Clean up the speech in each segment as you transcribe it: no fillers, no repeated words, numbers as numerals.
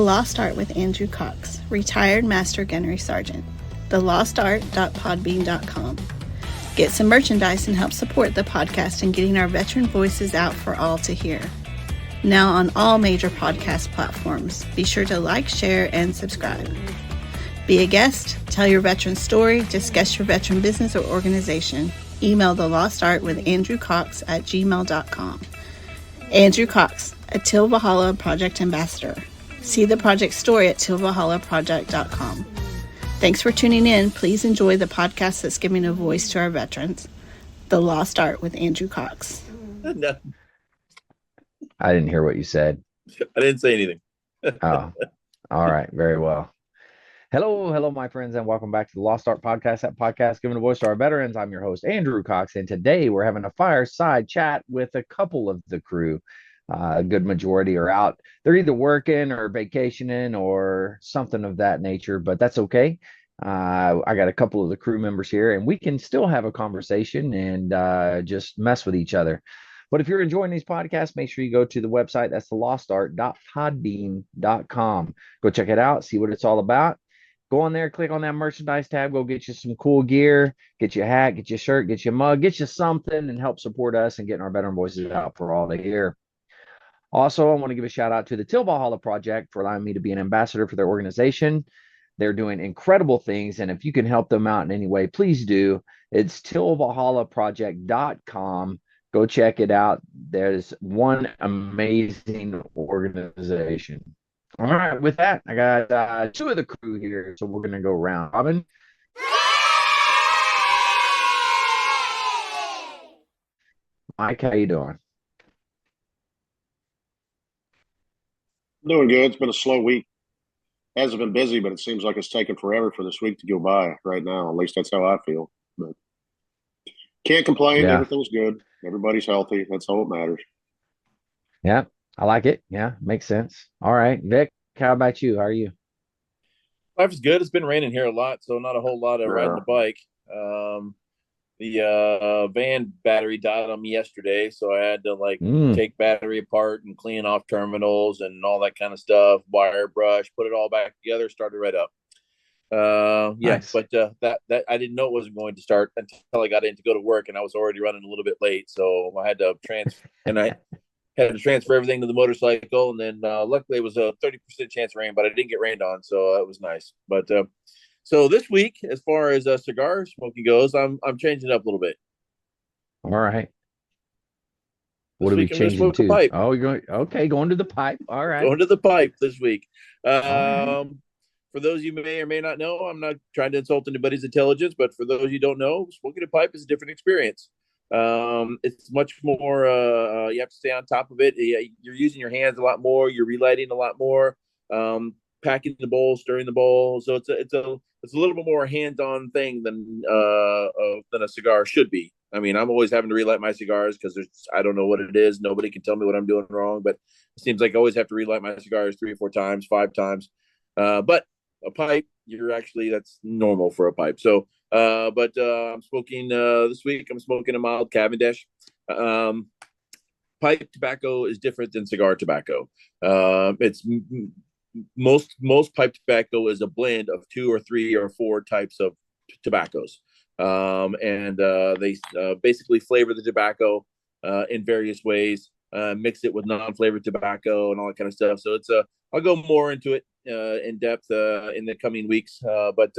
Lost Art with Andrew Cox, retired Master Gunnery Sergeant. thelostart.podbean.com. Get some merchandise and help support the podcast in getting our veteran voices out for all to hear. Now on all major podcast platforms. Be sure to like, share, and subscribe. Be a guest, tell your veteran story, discuss your veteran business or organization. Email The Lost Art with Andrew Cox at gmail.com. Andrew Cox, a Till Valhalla Project Ambassador. See the project story at tillvalhallaproject.com. Thanks for tuning in. Please enjoy the podcast that's giving a voice to our veterans. The Lost Art with Andrew Cox. No, I didn't hear what you said. I didn't say anything. Oh, all right. Very well. Hello, my friends, and welcome back to the Lost Art Podcast, that podcast giving a voice to our veterans. I'm your host, Andrew Cox, and today we're having a fireside chat with a couple of the crew. A good majority are out. They're either working or vacationing or something of that nature, but that's okay. I got a couple of the crew members here, and we can still have a conversation and just mess with each other. But if you're enjoying these podcasts, make sure you go to the website. That's thelostart.podbean.com. Go check it out, see what it's all about. Go on there, click on that merchandise tab, go get you some cool gear, get you a hat, get you a shirt, get you a mug, get you something, and help support us and getting our veteran voices out for all to hear. Also, I want to give a shout out to the Till Valhalla Project for allowing me to be an ambassador for their organization. They're doing incredible things, and if you can help them out in any way, please do. It's tillvalhallaproject.com. Go check it out. There's one amazing organization. All right, with that, I got two of the crew here, so we're going to go around. Robin? Mike, how you doing? Doing good. It's been a slow week. Hasn't been busy, but it seems like it's taken forever for this week to go by right now. At least that's how I feel. But can't complain. Yeah. Everything's good. Everybody's healthy. That's all that matters. Yeah, I like it. Yeah, makes sense. All right, Vic, how about you? How are you? Life is good. It's been raining here a lot, so not a whole lot of riding the bike. The van battery died on me yesterday, so I had to take battery apart and clean off terminals and all that kind of stuff, wire brush, put it all back together, started right up. Nice. But that I didn't know it wasn't going to start until I got in to go to work, and I was already running a little bit late, so I had to transfer everything to the motorcycle, and then luckily it was a 30% chance of rain, but I didn't get rained on, so it was nice. But so this week, as far as cigar smoking goes, I'm changing it up a little bit. All right. What are we changing to? Pipe. Oh, you're going to the pipe. All right. Going to the pipe this week. For those you may or may not know, I'm not trying to insult anybody's intelligence, but for those you don't know, smoking a pipe is a different experience. It's much more, you have to stay on top of it. You're using your hands a lot more. You're relighting a lot more, packing the bowl, stirring the bowl. So it's a little bit more hands-on thing than a cigar should be. I mean, I'm always having to relight my cigars because I don't know what it is. Nobody can tell me what I'm doing wrong, but it seems like I always have to relight my cigars 3 or 4 times, 5 times. But a pipe, that's normal for a pipe. So, I'm smoking this week. I'm smoking a mild Cavendish. Pipe tobacco is different than cigar tobacco. It's most pipe tobacco is a blend of 2 or 3 or 4 types of tobaccos, and they basically flavor the tobacco in various ways, mix it with non-flavored tobacco and all that kind of stuff. So I'll go more into it in depth in the coming weeks. But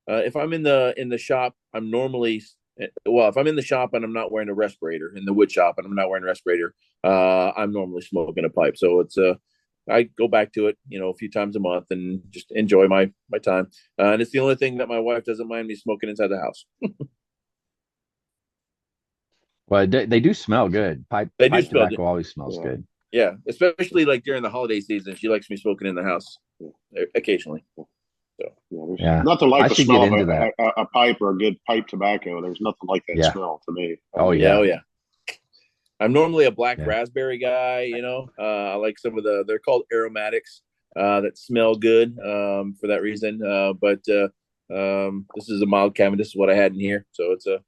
if I'm in the shop, I'm normally if I'm in the shop and I'm not wearing a respirator, in the wood shop and I'm not wearing a respirator, I'm normally smoking a pipe. So it's I go back to it, a few times a month and just enjoy my time. And it's the only thing that my wife doesn't mind me smoking inside the house. Well, they do smell good. Pipe tobacco always smells good. Yeah, especially during the holiday season. She likes me smoking in the house occasionally. So yeah, nothing like the smell of a pipe or a good pipe tobacco. There's nothing like that smell to me. Oh yeah. I'm normally a black raspberry guy. I like some of they're called aromatics that smell good for that reason. But this is a mild Cavendish. This is what I had in here, so it's just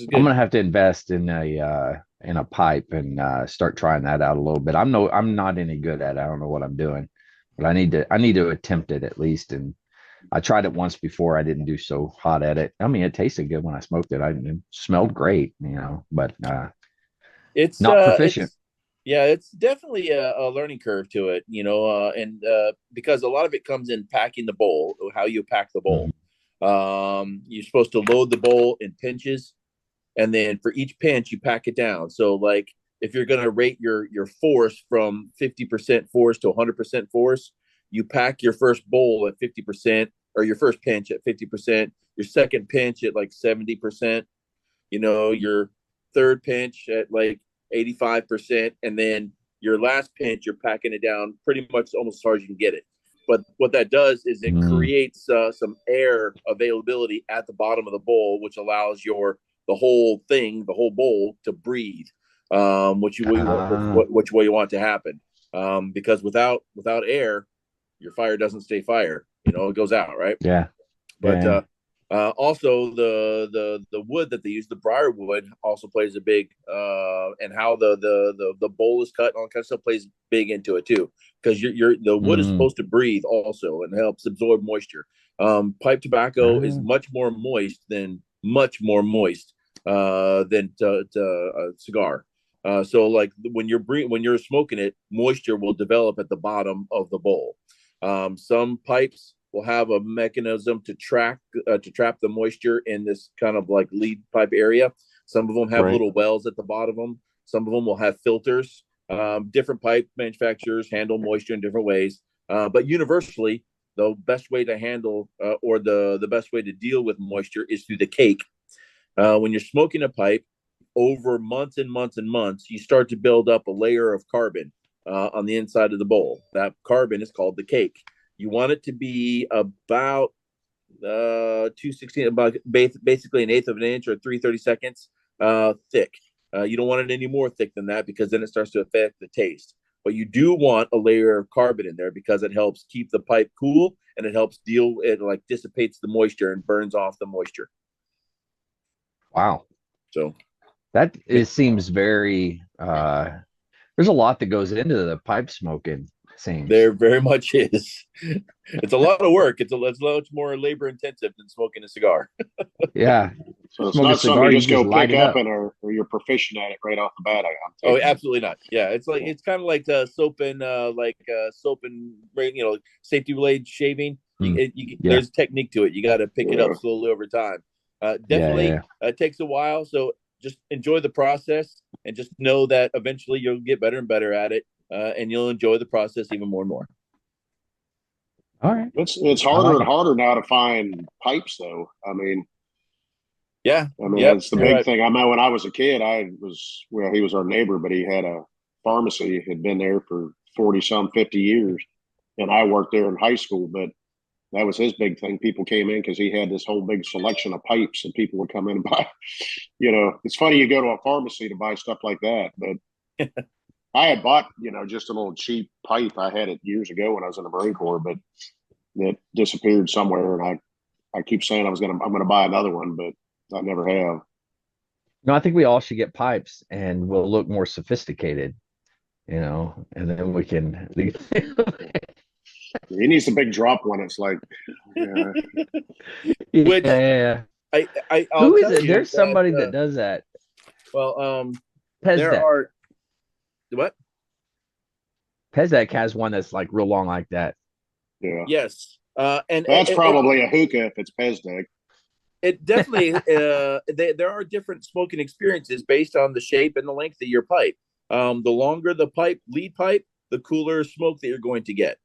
as good. I'm gonna have to invest in a pipe and start trying that out a little bit. I'm not any good at it. I don't know what I'm doing, but I need to attempt it at least. And I tried it once before. I didn't do so hot at it. I mean, it tasted good when I smoked it. It smelled great, but It's not proficient. it's definitely a learning curve to it, and because a lot of it comes in packing the bowl, how you pack the bowl. You're supposed to load the bowl in pinches, and then for each pinch you pack it down. So like if you're going to rate your force from 50% force to 100% force, you pack your first bowl at 50%, or your first pinch at 50%, your second pinch at like 70%, your third pinch at like 85%, and then your last pinch you're packing it down pretty much almost as hard as you can get it. But what that does is it creates some air availability at the bottom of the bowl, which allows the whole bowl to breathe, which you want to happen. Because without air, your fire doesn't stay fire. It goes out, right? Yeah. But also the wood that they use, the briar wood, also plays a big and how the bowl is cut and all that kind of stuff plays big into it too, because the wood is supposed to breathe also and helps absorb moisture. Pipe tobacco is much more moist than cigar. So like when you're smoking it, moisture will develop at the bottom of the bowl. Some pipes will have a mechanism to trap the moisture in this kind of like lead pipe area. Some of them have little wells at the bottom of them. Some of them will have filters. Different pipe manufacturers handle moisture in different ways. But universally, the best way to handle or the best way to deal with moisture is through the cake. When you're smoking a pipe, over months and months and months, you start to build up a layer of carbon on the inside of the bowl. That carbon is called the cake. You want it to be about 2/16, about basically 1/8 of an inch or 3/32 thick. You don't want it any more thick than that, because then it starts to affect the taste. But you do want a layer of carbon in there, because it helps keep the pipe cool, and it helps it dissipates the moisture and burns off the moisture. Wow. So that seems very there's a lot that goes into the pipe smoking. There very much is. It's a lot of work. It's much more labor intensive than smoking a cigar. Yeah. So it's not something you just go pick up or you're proficient at it right off the bat. Oh, absolutely not. Yeah, it's kind of like soap and safety blade shaving. There's technique to it. You got to pick it up slowly over time. Definitely it takes a while. So just enjoy the process, and just know that eventually you'll get better and better at it. And you'll enjoy the process even more and more. All right. It's harder and harder now to find pipes, though. I mean, that's the big thing. I know when I was a kid, he was our neighbor, but he had a pharmacy, had been there for 40-50 years. And I worked there in high school, but that was his big thing. People came in because he had this whole big selection of pipes, and people would come in and buy, it's funny you go to a pharmacy to buy stuff like that, but I had bought, just a little cheap pipe. I had it years ago when I was in the Marine Corps, but it disappeared somewhere. And I keep saying I'm going to buy another one, but I never have. No, I think we all should get pipes, and we'll look more sophisticated, and then we can. He needs a big drop one. It's like, Which who is it? There's somebody that does that. Well, there are. What? Pezek has one that's like real long like that. Yeah. Yes. And that's probably a hookah if it's Pezek. It definitely there are different smoking experiences based on the shape and the length of your pipe. The longer the lead pipe, the cooler smoke that you're going to get.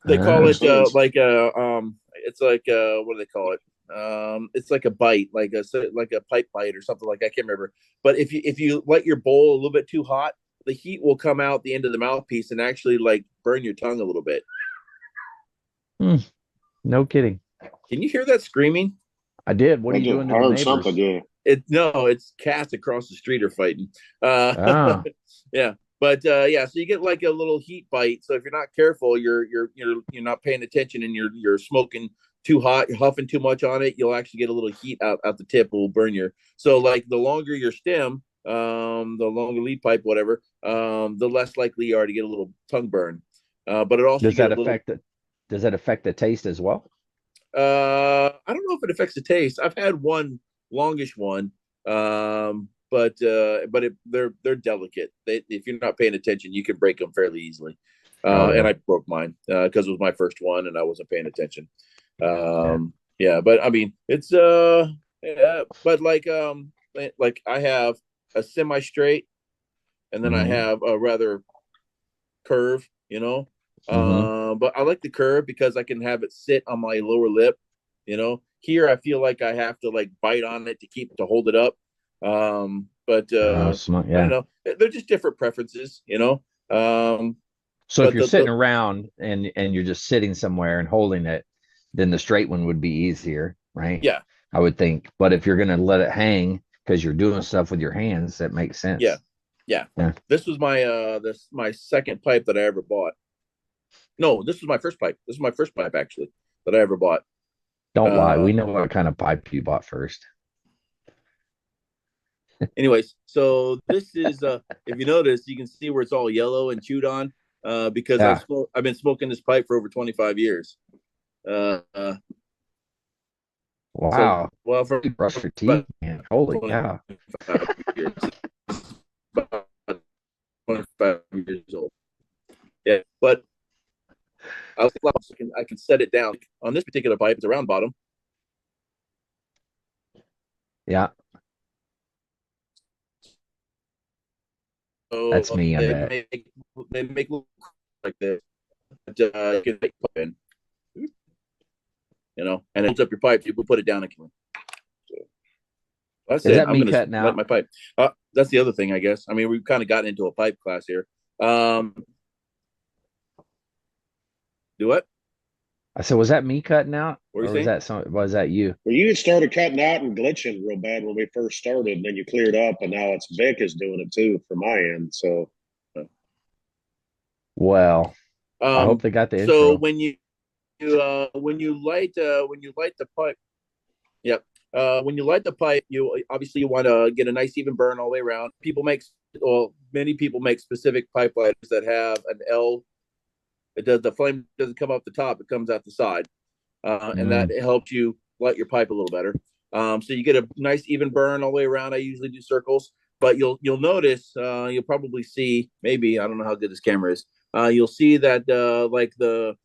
They call it it's like what do they call it? It's like a bite, like a pipe bite or something like that. I can't remember. But if you light your bowl a little bit too hot, the heat will come out the end of the mouthpiece and actually like burn your tongue a little bit. No kidding. Can you hear that screaming? I did. What are you doing to the neighbors? Something, yeah. It's cats across the street are fighting. Yeah. But so you get like a little heat bite. So if you're not careful, you're not paying attention, and you're smoking too hot, you're huffing too much on it, you'll actually get a little heat out the tip, will burn you. So like the longer your stem, the longer lead pipe, whatever, the less likely you are to get a little tongue burn. But it also does that affect the taste as well? I don't know if it affects the taste. I've had one longish one, but they're delicate. If you're not paying attention, you can break them fairly easily. And I broke mine because it was my first one and I wasn't paying attention. Yeah, but I mean, it's yeah, but like I have a semi straight, and then I have a rather curve, you know. But I like the curve because I can have it sit on my lower lip, you know. Here I feel like I have to like bite on it to hold it up. But I don't know. They're just different preferences, you know. So if you're sitting around and you're just sitting somewhere and holding it, then the straight one would be easier, right? Yeah, I would think. But if you're going to let it hang because you're doing stuff with your hands, that makes sense. Yeah. This was my second pipe that I ever bought. No, this was my first pipe. This is my first pipe actually that I ever bought. Don't lie. We know what kind of pipe you bought first. Anyways, so this is if you notice, you can see where it's all yellow and chewed on because I've been smoking this pipe for over 25 years. Wow. So, well, for brush your teeth, man. Holy cow. 25 years old. Yeah, but I can set it down. On this particular pipe, it's a round bottom. Yeah. So that's me. They make like this. You can make pipe in, you know, and it holds up your pipe. You can put it down again. So that's Is that me cutting out my pipe? That's the other thing, I guess. I mean, we've kind of gotten into a pipe class here. Do what? I said, was that me cutting out? Or was that you? Well, you started cutting out and glitching real bad when we first started, and then you cleared up, and now it's Vic is doing it too from my end. So, well, I hope they got the intro. So when you light the pipe, yep. When you light the pipe, you obviously want to get a nice even burn all the way around. Many people make specific pipe lighters that have an L. The flame doesn't come up the top; it comes out the side, and that helps you light your pipe a little better. So you get a nice even burn all the way around. I usually do circles, but you'll notice, you'll probably see, maybe, I don't know how good this camera is. You'll see that like the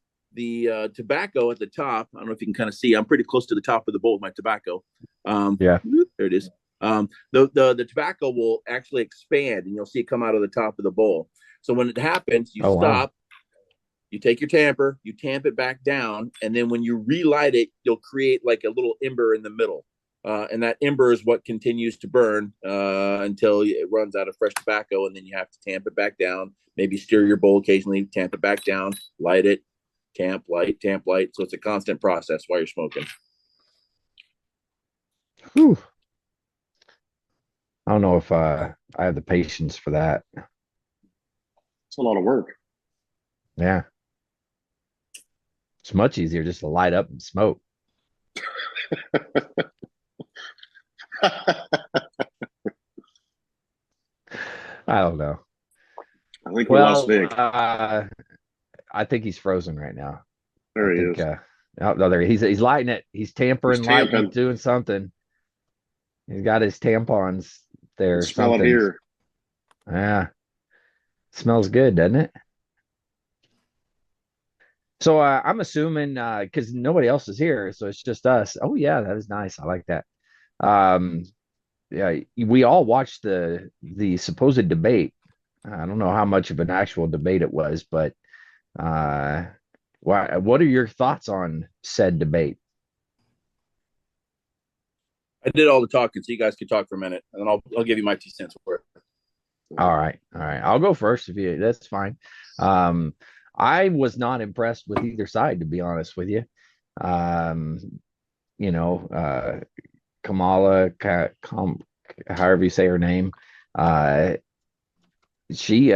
tobacco at the top. I don't know if you can kind of see. I'm pretty close to the top of the bowl with my tobacco. Yeah, there it is. The tobacco will actually expand, and you'll see it come out of the top of the bowl. So when it happens, you stop. Wow. You take your tamper, you tamp it back down, and then when you relight it, you'll create like a little ember in the middle. And that ember is what continues to burn until it runs out of fresh tobacco, and then you have to tamp it back down. Maybe stir your bowl occasionally, tamp it back down, light it, tamp, light. So it's a constant process while you're smoking. Whew. I don't know if I have the patience for that. It's a lot of work. Yeah. It's much easier just to light up and smoke. I don't know. I think we lost Vic. I think he's frozen right now. There he is. There he's lighting it. He's tampering, lighting, doing something. He's got his tampons there. Smell it here. Yeah. Smells good, doesn't it? So I'm assuming because nobody else is here, so it's just us. Oh yeah, that is nice. I like that. Yeah, we all watched the supposed debate. I don't know how much of an actual debate it was, but what are your thoughts on said debate? I did all the talking, so you guys can talk for a minute, and then I'll give you my 2 cents worth. All right. I'll go first if you. That's fine. I was not impressed with either side, to be honest with you. Kamala, however you say her name, she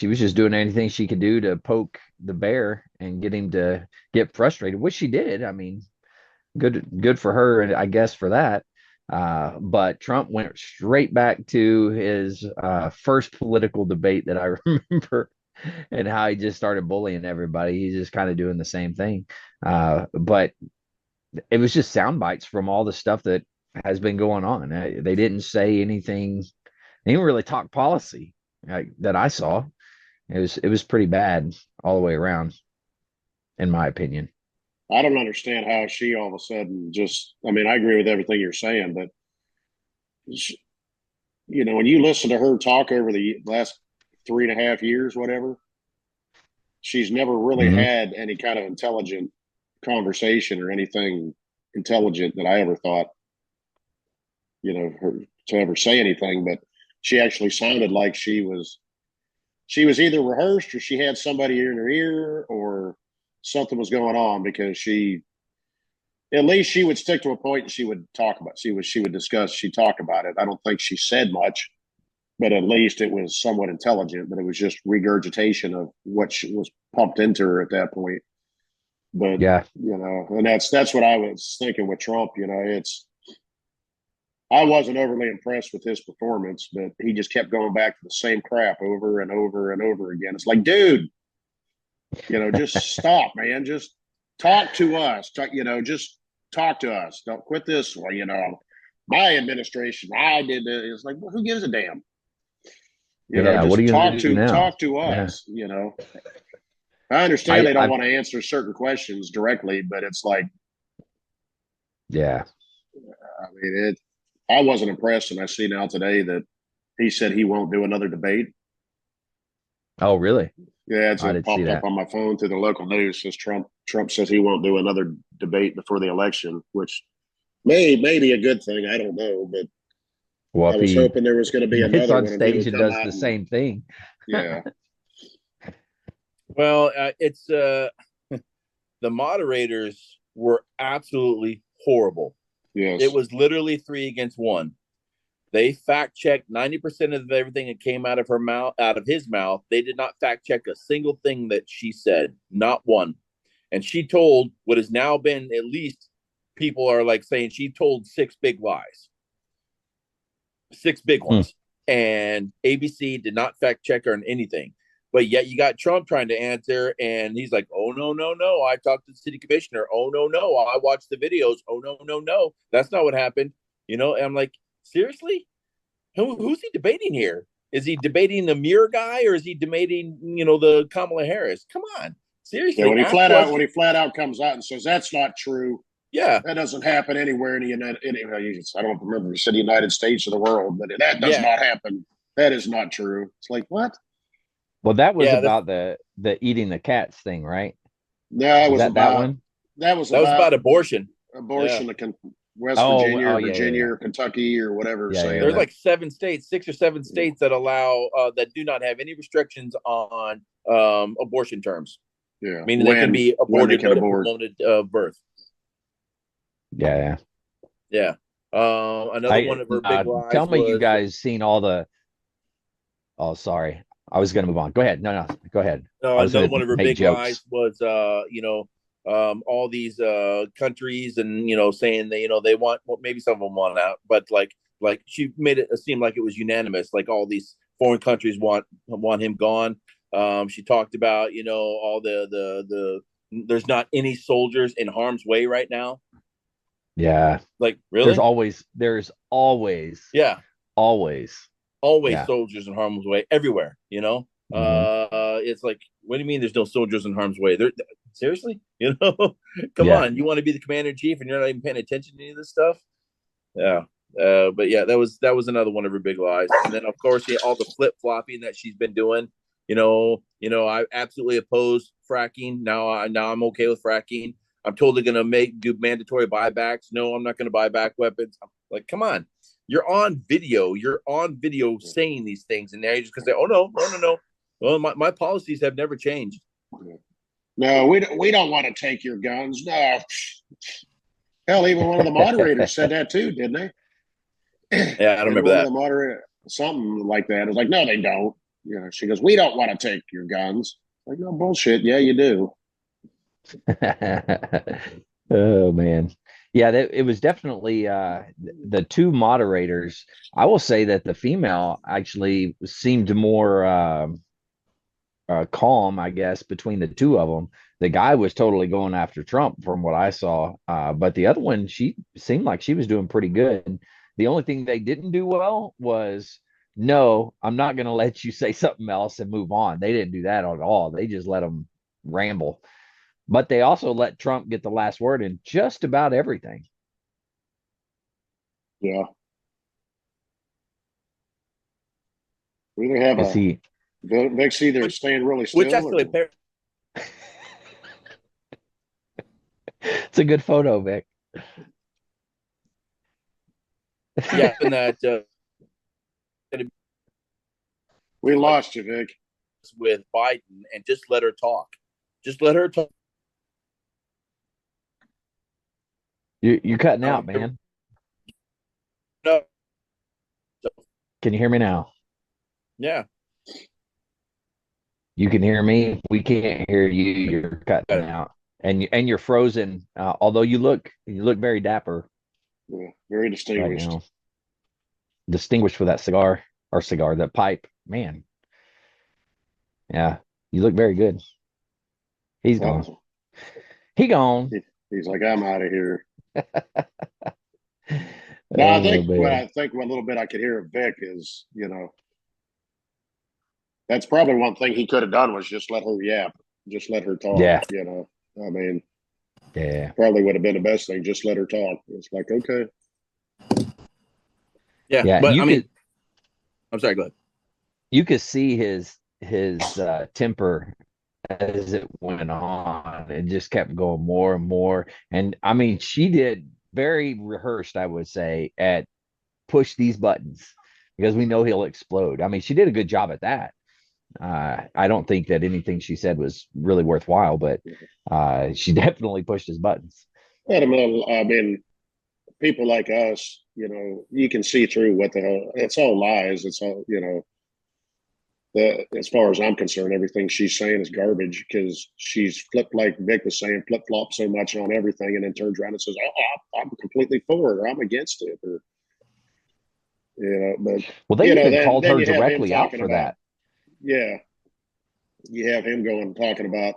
was just doing anything she could do to poke the bear and get him to get frustrated, which she did. I mean, good for her, and I guess for that. But Trump went straight back to his first political debate that I remember and how he just started bullying everybody. He's just kind of doing the same thing. But it was just sound bites from all the stuff that has been going on. They didn't say anything. They didn't really talk policy that I saw. It was pretty bad all the way around, in my opinion. I don't understand how she all of a sudden just. I mean, I agree with everything you're saying, but she, when you listen to her talk over the last 3.5 years, whatever, she's never really had any kind of intelligent conversation or anything intelligent that I ever thought, her to ever say anything. But she actually sounded like she was either rehearsed or she had somebody in her ear or something was going on, because at least she would stick to a point and she would talk about, she would discuss, she'd talk about it. I don't think she said much, but at least it was somewhat intelligent, but it was just regurgitation of what was pumped into her at that point. But, yeah, and that's what I was thinking with Trump. I wasn't overly impressed with his performance, but he just kept going back to the same crap over and over and over again. It's like, dude, just stop, man. Just talk to us. Just talk to us. Don't quit this way. My administration, I did it. It's like, well, who gives a damn? What are you talk to now? Talk to us. I understand they don't want to answer certain questions directly, but it's like, yeah. I mean, I wasn't impressed, and I see now today that he said he won't do another debate. Oh, really? Yeah, it popped up on my phone through the local news. Says Trump says he won't do another debate before the election, which may be a good thing. I don't know, but I was hoping there was going to be another on one stage and does the same thing. Yeah. Well, it's the moderators were absolutely horrible. Yes. It was literally 3 against 1. They fact checked 90% of everything that came out of his mouth. They did not fact check a single thing that she said, not one. And she told what has now been, at least people are like saying, she told 6 big lies, 6 big ones. And ABC did not fact check her on anything. But yet you got Trump trying to answer, and he's like, oh, no. I talked to the city commissioner. Oh, no. I watched the videos. Oh, no. That's not what happened. And I'm like, seriously? Who's he debating here? Is he debating the mirror guy, or is he debating, the Kamala Harris? Come on. Seriously. Yeah, when he flat out comes out and says, that's not true. Yeah. That doesn't happen anywhere in the I don't remember if he said the United States or the world, but that does not happen. That is not true. It's like, what? Well, that was about the eating the cats thing, right? No, it was about that one. That was about abortion. Abortion, West Virginia, Virginia, or Kentucky, or whatever. There's like 7 states, 6 or 7 states that allow that do not have any restrictions on abortion terms. Yeah, meaning they can be aborted at a moment of birth. Yeah. Another one of her big lies. Tell me, you guys seen all the? Oh, sorry. I was going to move on. Go ahead. No, go ahead. No, another one of her big lies was, all these countries and, saying that, they want, well, maybe some of them want out, but like she made it seem like it was unanimous. Like all these foreign countries want him gone. She talked about, all the there's not any soldiers in harm's way right now. Yeah. Like, really? There's always. Yeah. Always soldiers in harm's way everywhere, It's like, what do you mean there's no soldiers in harm's way? Seriously, come on, you want to be the commander in chief and you're not even paying attention to any of this stuff? Yeah. But yeah, that was another one of her big lies. And then of course, all the flip-flopping that she's been doing. I absolutely oppose fracking. Now I'm okay with fracking. I'm totally going to do mandatory buybacks. No, I'm not going to buy back weapons. I'm like, come on. You're on video saying these things, and now you're just gonna say, "Oh no." Well, my policies have never changed. No, we don't want to take your guns. No, hell, even one of the moderators said that too, didn't they? Yeah, I don't remember that. The moderator, something like that. It's like, no, they don't. She goes, "We don't want to take your guns." Like, no bullshit. Yeah, you do. Oh man. Yeah, it was definitely the 2 moderators. I will say that the female actually seemed more calm, I guess, between the two of them. The guy was totally going after Trump from what I saw. But the other one, she seemed like she was doing pretty good. The only thing they didn't do well was, no, I'm not going to let you say something else and move on. They didn't do that at all. They just let them ramble. But they also let Trump get the last word in just about everything. Yeah. We either have Vic's either staying really still. Which actually, it's a good photo, Vic. Yeah, and that we lost you, Vic. With Biden, and just let her talk. Just let her talk. You're cutting out, man. No. Can you hear me now? Yeah. You can hear me. We can't hear you. You're cutting out, and you're frozen. Although you look very dapper. Yeah, very distinguished. Right, distinguished for that that pipe, man. Yeah, you look very good. He's gone. He gone. He's like, I'm out of here. No, I think what little bit I could hear of Vic is, that's probably one thing he could have done was just let her yap, just let her talk. Yeah. I mean, yeah, probably would have been the best thing. Just let her talk. It's like, okay. Yeah. But I'm sorry, go ahead. You could see his temper as it went on. It just kept going more and more. And I mean, she did very rehearsed, I would say, at push these buttons because we know he'll explode. I mean, she did a good job at that. I don't think that anything she said was really worthwhile, but she definitely pushed his buttons. I mean, people like us, you can see through what the hell. It's all lies. It's all, as far as I'm concerned, everything she's saying is garbage because she's flipped, like Vic was saying, flip-flop so much on everything and then turns around and says, oh, I'm completely for it or I'm against it. Or, but well, they even called her directly out for that. Yeah. You have him talking about,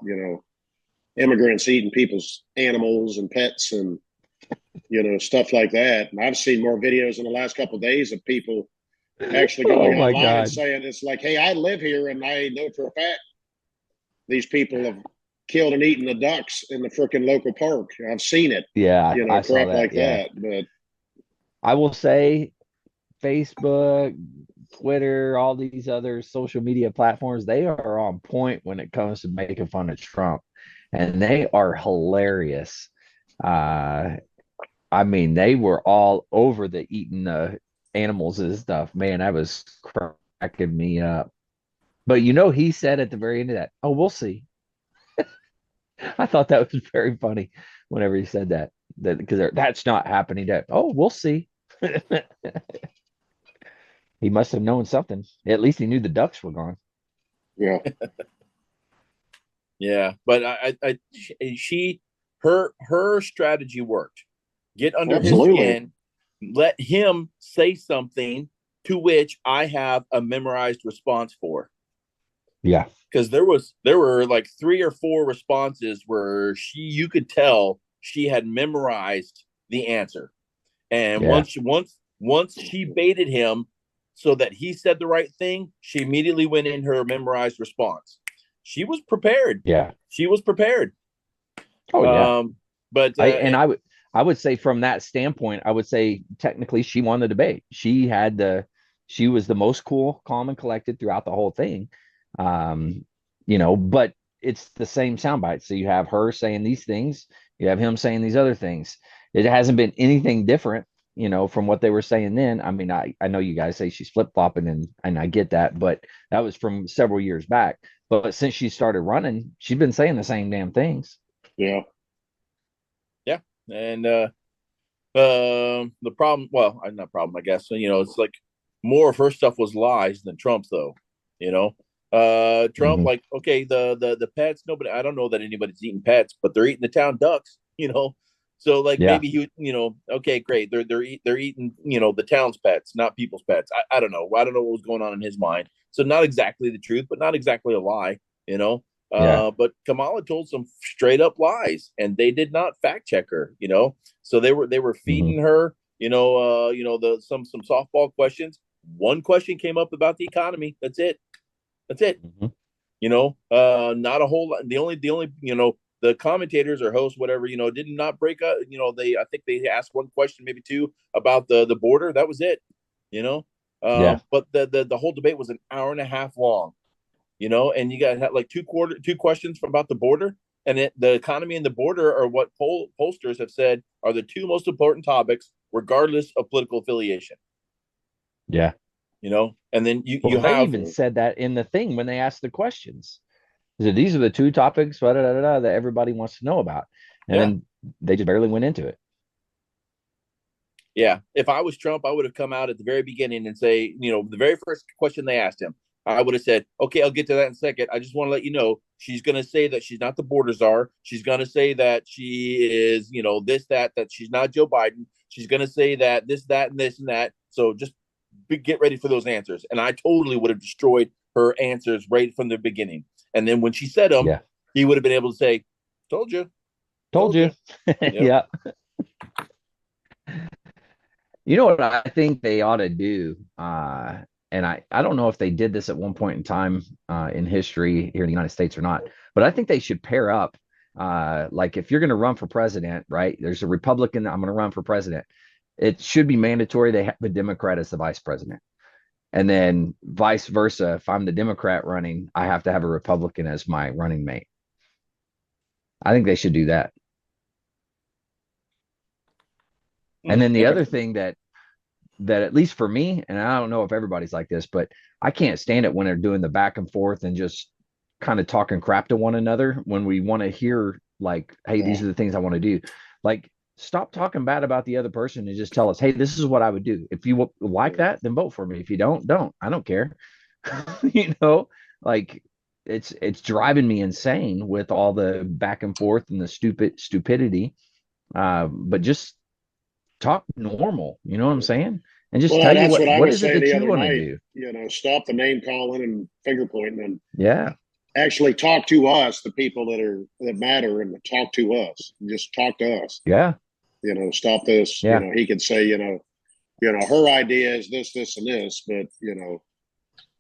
immigrants eating people's animals and pets and, stuff like that. And I've seen more videos in the last couple of days of people actually going online and saying, it's like, hey, I live here and I know for a fact these people have killed and eaten the ducks in the freaking local park. I've seen it. Yeah, I saw crap that, like that. But I will say Facebook, Twitter, all these other social media platforms, they are on point when it comes to making fun of Trump. And they are hilarious. I mean, they were all over the eating the animals and stuff. Man, that was cracking me up. But he said at the very end of that, oh, we'll see. I thought that was very funny whenever he said that because that's not happening. Oh, we'll see. He must have known something. At least he knew the ducks were gone. Yeah. Yeah, but her strategy worked. Get under his skin, let him say something to which I have a memorized response for. Yeah, because there were like 3 or 4 responses where you could tell she had memorized the answer, and once she baited him so that he said the right thing, she immediately went in her memorized response. She was prepared. Yeah, she was prepared. Oh yeah, but I would say from that standpoint, I would say technically she won the debate. She was the most cool, calm, and collected throughout the whole thing. But it's the same soundbite. So you have her saying these things, you have him saying these other things. It hasn't been anything different, from what they were saying then. I mean, I know you guys say she's flip-flopping and I get that, but that was from several years back. But since she started running, she's been saying the same damn things. Yeah. Yeah. And the problem, well, not problem, I guess. It's like more of her stuff was lies than Trump's, though. Trump, like, okay, the pets, nobody, I don't know that anybody's eating pets, but they're eating the town ducks, so like maybe he, okay, great, they're eating, the town's pets, not people's pets. I don't know what was going on in his mind. So not exactly the truth, but not exactly a lie. But Kamala told some straight up lies, and they did not fact check her. So they were feeding her, some softball questions. One question came up about the economy. That's it. Not a whole lot. The only the commentators or hosts, whatever, did not break up. I think they asked one question, maybe two, about the border. That was it. But the whole debate was an hour and a half long. And you got like two questions about the border, and the economy and the border are what pollsters have said are the two most important topics, regardless of political affiliation. Yeah. And then you they even said that in the thing when they asked the questions. These are the two topics that everybody wants to know about. And then they just barely went into it. Yeah. If I was Trump, I would have come out at the very beginning and say, the very first question they asked him, I would have said, okay, I'll get to that in a second. I just want to let you know, she's going to say that she's not the border czar. She's going to say that she is, this, that she's not Joe Biden. She's going to say that this, that, and this, and that. So just get ready for those answers. And I totally would have destroyed her answers right from the beginning. And then when she said them, he would have been able to say, told you. Yeah. You know what I think they ought to do? And I don't know if they did this at one point in time in history here in the United States or not, but I think they should pair up. Like if you're going to run for president, right? There's a Republican, I'm going to run for president. It should be mandatory they have a Democrat as the vice president. And then vice versa. If I'm the Democrat running, I have to have a Republican as my running mate. I think they should do that. And then the other thing that at least for me, and I don't know if everybody's like this, but I can't stand it when they're doing the back and forth and just kind of talking crap to one another when we want to hear like, hey, these are the things I want to do. Like, stop talking bad about the other person and just tell us, hey, this is what I would do. If you like that, then vote for me. If you don't. I don't care. Like it's driving me insane with all the back and forth and the stupidity. But just talk normal. You know what I'm saying? And just tell you what is it that you want to do. Stop the name calling and finger pointing and actually talk to us, the people that matter, and talk to us. Just talk to us. Yeah. Stop this. He could say, her idea is this, and this, but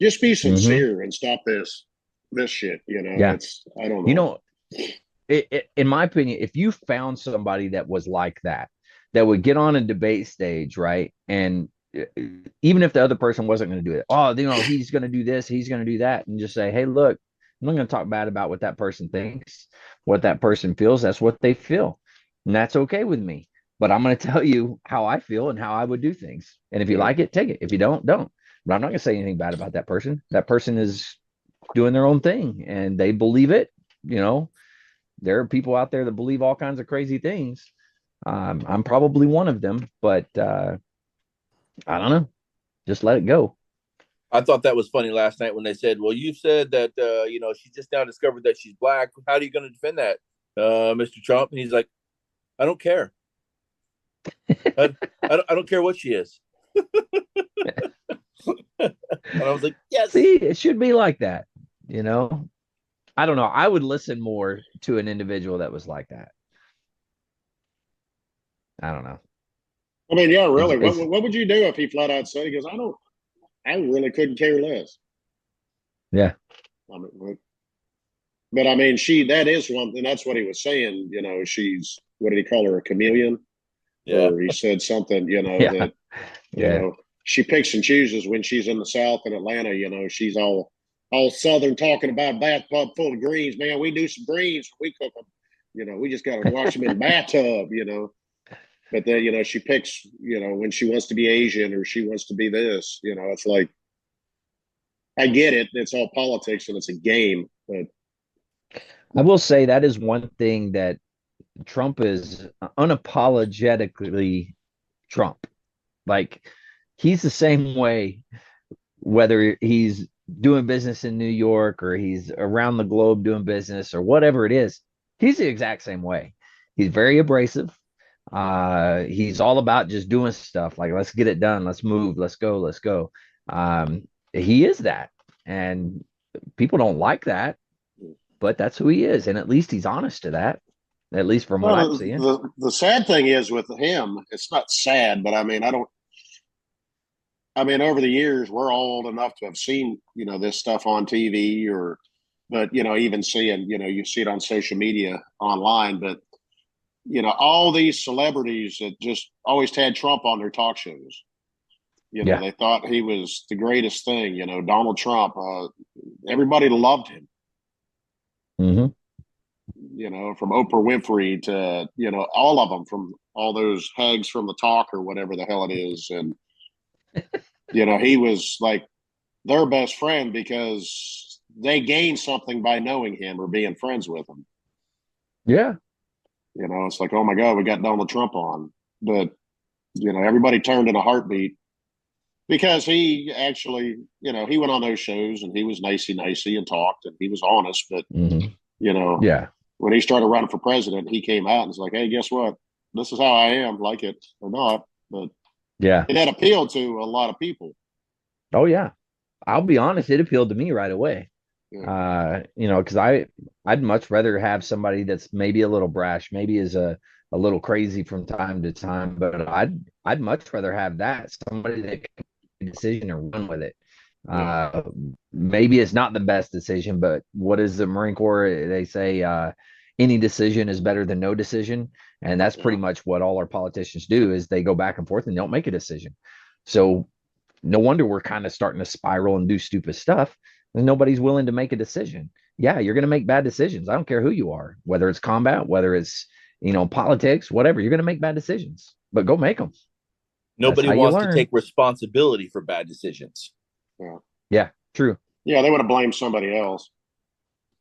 just be sincere and stop this shit. It's, I don't know. In my opinion, if you found somebody that was like that would get on a debate stage, right? And even if the other person wasn't going to do it, he's going to do this, he's going to do that, and just say, hey, look, I'm not going to talk bad about what that person thinks, what that person feels. That's what they feel. And that's okay with me. But I'm going to tell you how I feel and how I would do things. And if you like it, take it. If you don't. But I'm not going to say anything bad about that person. That person is doing their own thing and they believe it. There are people out there that believe all kinds of crazy things. I'm probably one of them, but I don't know. Just let it go. I thought that was funny last night when they said, well, you said that, she just now discovered that she's black. How are you going to defend that, Mr. Trump? And he's like, I don't care. I don't care what she is. And I was like, yes. See, it should be like that. I don't know. I would listen more to an individual that was like that. I don't know. I mean, yeah, really. What would you do if he flat out said, he goes, I really couldn't care less. Yeah. But I mean, that is one thing. That's what he was saying. She's, what did he call her? A chameleon? Yeah. Or he said something, that, she picks and chooses when she's in the South in Atlanta, she's all Southern talking about bathtub full of greens. Man, we do some greens. We cook them. We just got to wash them in the bathtub, But then, she picks, when she wants to be Asian or she wants to be this, it's like, I get it. It's all politics and it's a game. But I will say that is one thing that Trump is unapologetically Trump. Like, he's the same way, whether he's doing business in New York or he's around the globe doing business or whatever it is. He's the exact same way. He's very abrasive. He's all about just doing stuff like, let's get it done. Let's move. Let's go. He is that. And people don't like that. but that's who he is. And at least he's honest to that, at least from what I'm seeing. The sad thing is with him, it's not sad, but I mean, over the years, we're all old enough to have seen, this stuff on TV but, even seeing, you see it on social media online, but, all these celebrities that just always had Trump on their talk shows. They thought he was the greatest thing, Donald Trump, everybody loved him. Mm-hmm. From Oprah Winfrey to, all of them, from all those hags from the talk or whatever the hell it is. And, he was like their best friend because they gained something by knowing him or being friends with him. Yeah. It's like, oh my God, we got Donald Trump on. But, everybody turned in a heartbeat because he actually, he went on those shows and he was nicey and talked and he was honest. But, yeah, when he started running for president, he came out and was like, hey, guess what? This is how I am, like it or not. But yeah, it had appealed to a lot of people. Oh yeah, I'll be honest, it appealed to me right away. Yeah. Because I'd much rather have somebody that's maybe a little brash, maybe is a little crazy from time to time, but I'd much rather have that, somebody that can make a decision and run with it. Yeah. Maybe it's not the best decision, but what is the Marine Corps? They say any decision is better than no decision, and that's pretty much what all our politicians do is they go back and forth and don't make a decision. So no wonder we're kind of starting to spiral and do stupid stuff. And nobody's willing to make a decision. Yeah, you're going to make bad decisions. I don't care who you are, whether it's combat, whether it's, politics, whatever. You're going to make bad decisions, but go make them. Nobody wants to take responsibility for bad decisions. Yeah, true. Yeah, they want to blame somebody else.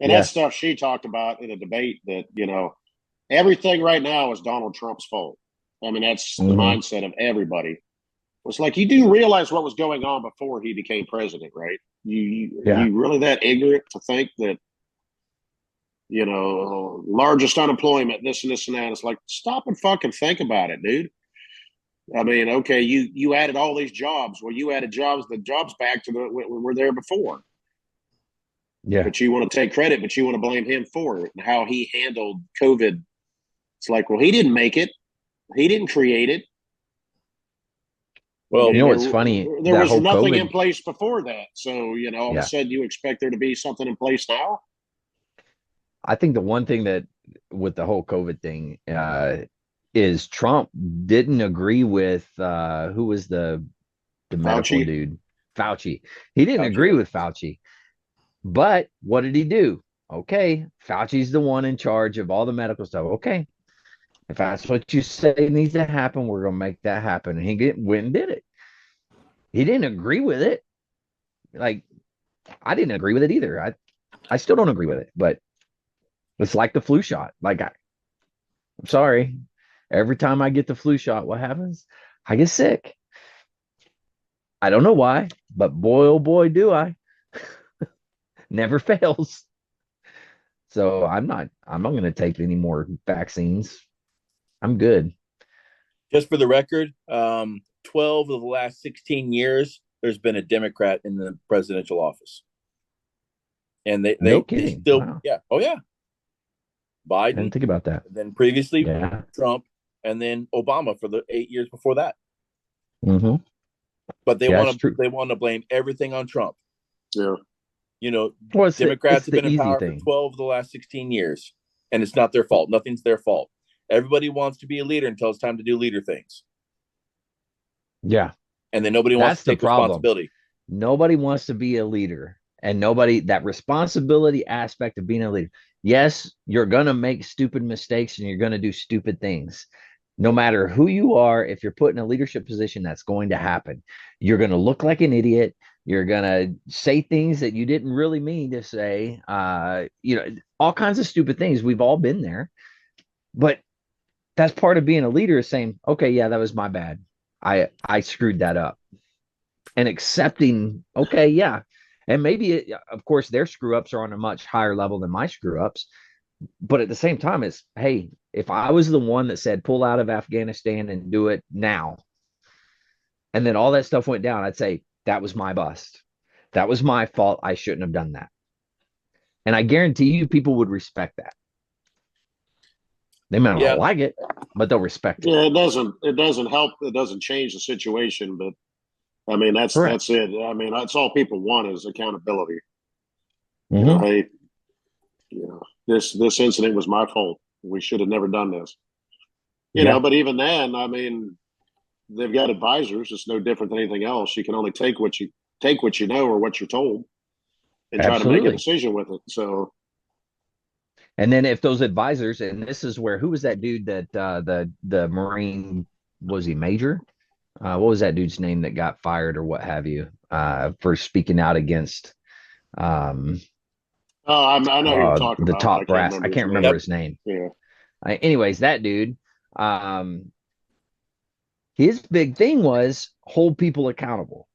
And that stuff she talked about in a debate that, everything right now is Donald Trump's fault. I mean, that's the mindset of everybody. It's like, you do realize what was going on before he became president, right? You really that ignorant to think that, largest unemployment, this and this and that. It's like, stop and fucking think about it, dude. I mean, okay, you added all these jobs. Well, you added the jobs back to were there before. Yeah. But you want to take credit, but you want to blame him for it and how he handled COVID. It's like, well, he didn't make it. He didn't create it. Well, what's funny? There was nothing in place before that. So, all of a sudden you expect there to be something in place now? I think the one thing that with the whole COVID thing is Trump didn't agree with who was the medical dude? Fauci. He didn't agree with Fauci. But what did he do? Okay, Fauci's the one in charge of all the medical stuff. Okay, if that's what you say needs to happen, we're going to make that happen. And he went and did it. He didn't agree with it. Like, I didn't agree with it either. I still don't agree with it, but it's like the flu shot. Like, I'm sorry. Every time I get the flu shot, what happens? I get sick. I don't know why, but boy, oh boy, do I. Never fails. So I'm not going to take any more vaccines. I'm good. Just for the record, 12 of the last 16 years, there's been a Democrat in the presidential office. And they still, wow. Yeah. Oh, yeah. Biden. I didn't think about that. Then previously Trump, and then Obama for the 8 years before that. Mm-hmm. But they want to blame everything on Trump. Yeah. Democrats have been in power for 12 of the last 16 years, and it's not their fault. Nothing's their fault. Everybody wants to be a leader until it's time to do leader things. Yeah. And then nobody wants to take responsibility. Nobody wants to be a leader, and that responsibility aspect of being a leader. Yes, you're going to make stupid mistakes and you're going to do stupid things. No matter who you are, if you're put in a leadership position, that's going to happen. You're going to look like an idiot. You're going to say things that you didn't really mean to say, all kinds of stupid things. We've all been there. But that's part of being a leader, is saying, okay, yeah, that was my bad. I screwed that up. And accepting, okay, yeah. And maybe, of course, their screw ups are on a much higher level than my screw ups. But at the same time, it's, hey, if I was the one that said pull out of Afghanistan and do it now, and then all that stuff went down, I'd say that was my bust. That was my fault. I shouldn't have done that. And I guarantee you people would respect that. They might not like it, but they'll respect it. Yeah, it doesn't help. It doesn't change the situation, but I mean, that's it. I mean, that's all people want is accountability. You know, hey, this incident was my fault. We should have never done this. You know, but even then, I mean, they've got advisors. It's no different than anything else. You can only take what you know or what you're told, and try to make a decision with it. So, and then if those advisors, and this is where, who was that dude that the Marine, was he Major? What was that dude's name that got fired or what have you, for speaking out against I know you're talking the about top brass. I can't remember his name. Yeah. Anyways, that dude, his big thing was hold people accountable.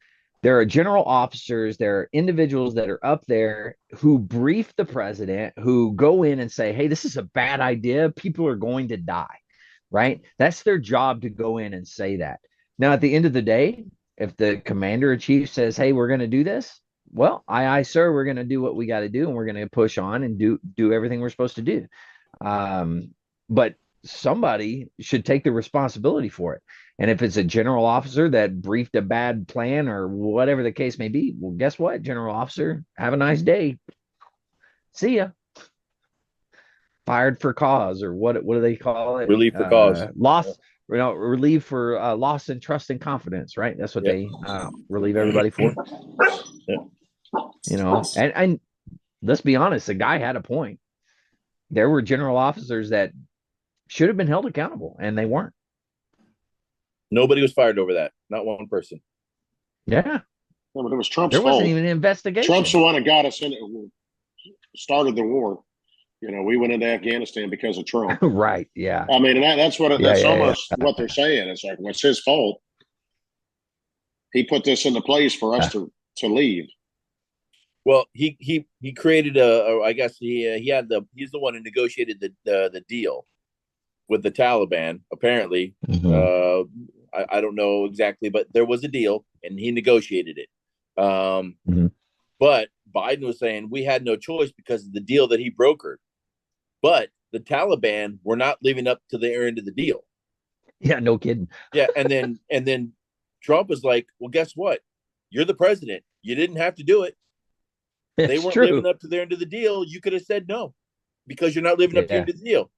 There are general officers, there are individuals that are up there who brief the president, who go in and say, hey, this is a bad idea. People are going to die, right? That's their job, to go in and say that. Now, at the end of the day, if the commander in chief says, hey, we're going to do this, well, aye, sir, we're going to do what we got to do, and we're going to push on and do everything we're supposed to do. But somebody should take the responsibility for it. And if it's a general officer that briefed a bad plan or whatever the case may be, well, guess what, general officer, have a nice day. See ya. Fired for cause, or what do they call it? Relief for cause. Loss, relieve for loss in trust and confidence, right? That's what they relieve everybody for. You know, and let's be honest, the guy had a point. There were general officers that should have been held accountable, and they weren't. Nobody was fired over that. Not one person. Yeah. Well, it was Trump's fault. There wasn't fault. even an investigation. Trump's the one that got us in it, started the war. You know, we went into Afghanistan because of Trump. Right. Yeah. I mean, that's what that's almost what they're saying. It's like, well, it's his fault. He put this into place for us to leave. Well, he created I guess he's the one who negotiated the deal with the Taliban, apparently. I don't know exactly, but there was a deal and he negotiated it. But Biden was saying we had no choice because of the deal that he brokered. But the Taliban were not living up to their end of the deal. Yeah, no kidding. Yeah, and then Trump was like, well, guess what? You're the president. You didn't have to do it. They weren't living up to their end of the deal. You could have said no because you're not living up to the end of the deal.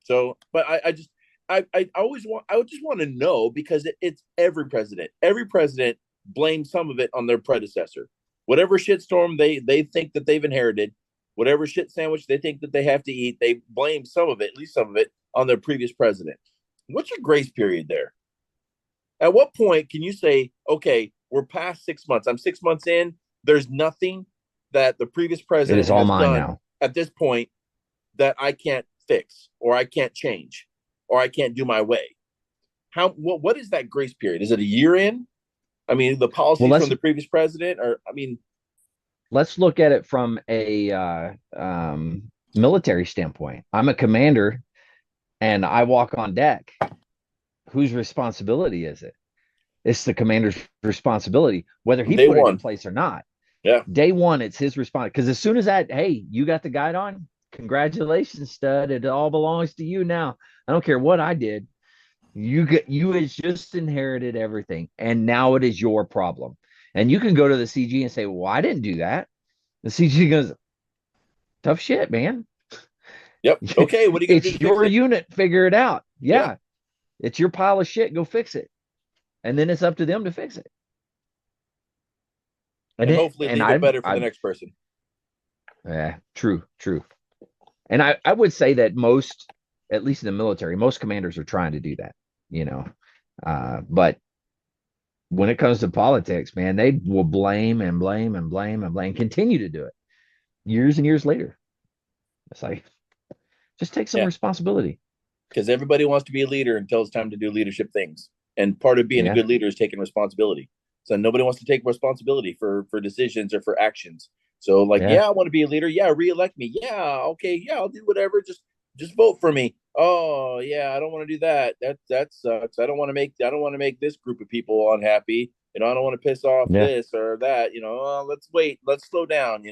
So, but I just want to know, because it's every president. Every president blames some of it on their predecessor. Whatever shitstorm they think that they've inherited, whatever shit sandwich they think that they have to eat, they blame some of it, at least some of it, on their previous president. What's your grace period there? At what point can you say, okay, we're past 6 months. I'm 6 months in. There's nothing that the previous president has done now at this point that I can't fix, or I can't change, or I can't do my way. What is that grace period? Is it a year in? I mean, the policies from the previous president, or let's look at it from a military standpoint. I'm a commander and I walk on deck. Whose responsibility is it? It's the commander's responsibility, whether he put it in place or not. Yeah. Day one, it's his response. Because as soon as that, hey, you got the guide on, congratulations, stud. It all belongs to you now. I don't care what I did. You had just inherited everything, and now it is your problem. And you can go to the CG and say, well, I didn't do that. The CG goes, tough shit, man. Yep. Okay. What are you going to do? It's your unit. Figure it out. Yeah. It's your pile of shit. Go fix it. And then it's up to them to fix it. And hopefully leave it better for the next person. Yeah, true. And I would say that most, at least in the military, most commanders are trying to do that, you know. But when it comes to politics, man, they will blame, continue to do it years and years later. It's like, just take some responsibility. Because everybody wants to be a leader until it's time to do leadership things. And part of being a good leader is taking responsibility. So nobody wants to take responsibility for decisions or for actions. So I want to be a leader. Yeah, reelect me. Yeah, okay. Yeah, I'll do whatever. Just vote for me. Oh, yeah, I don't want to do that. That sucks. I don't want to make this group of people unhappy. I don't want to piss off this or that. Let's wait. Let's slow down.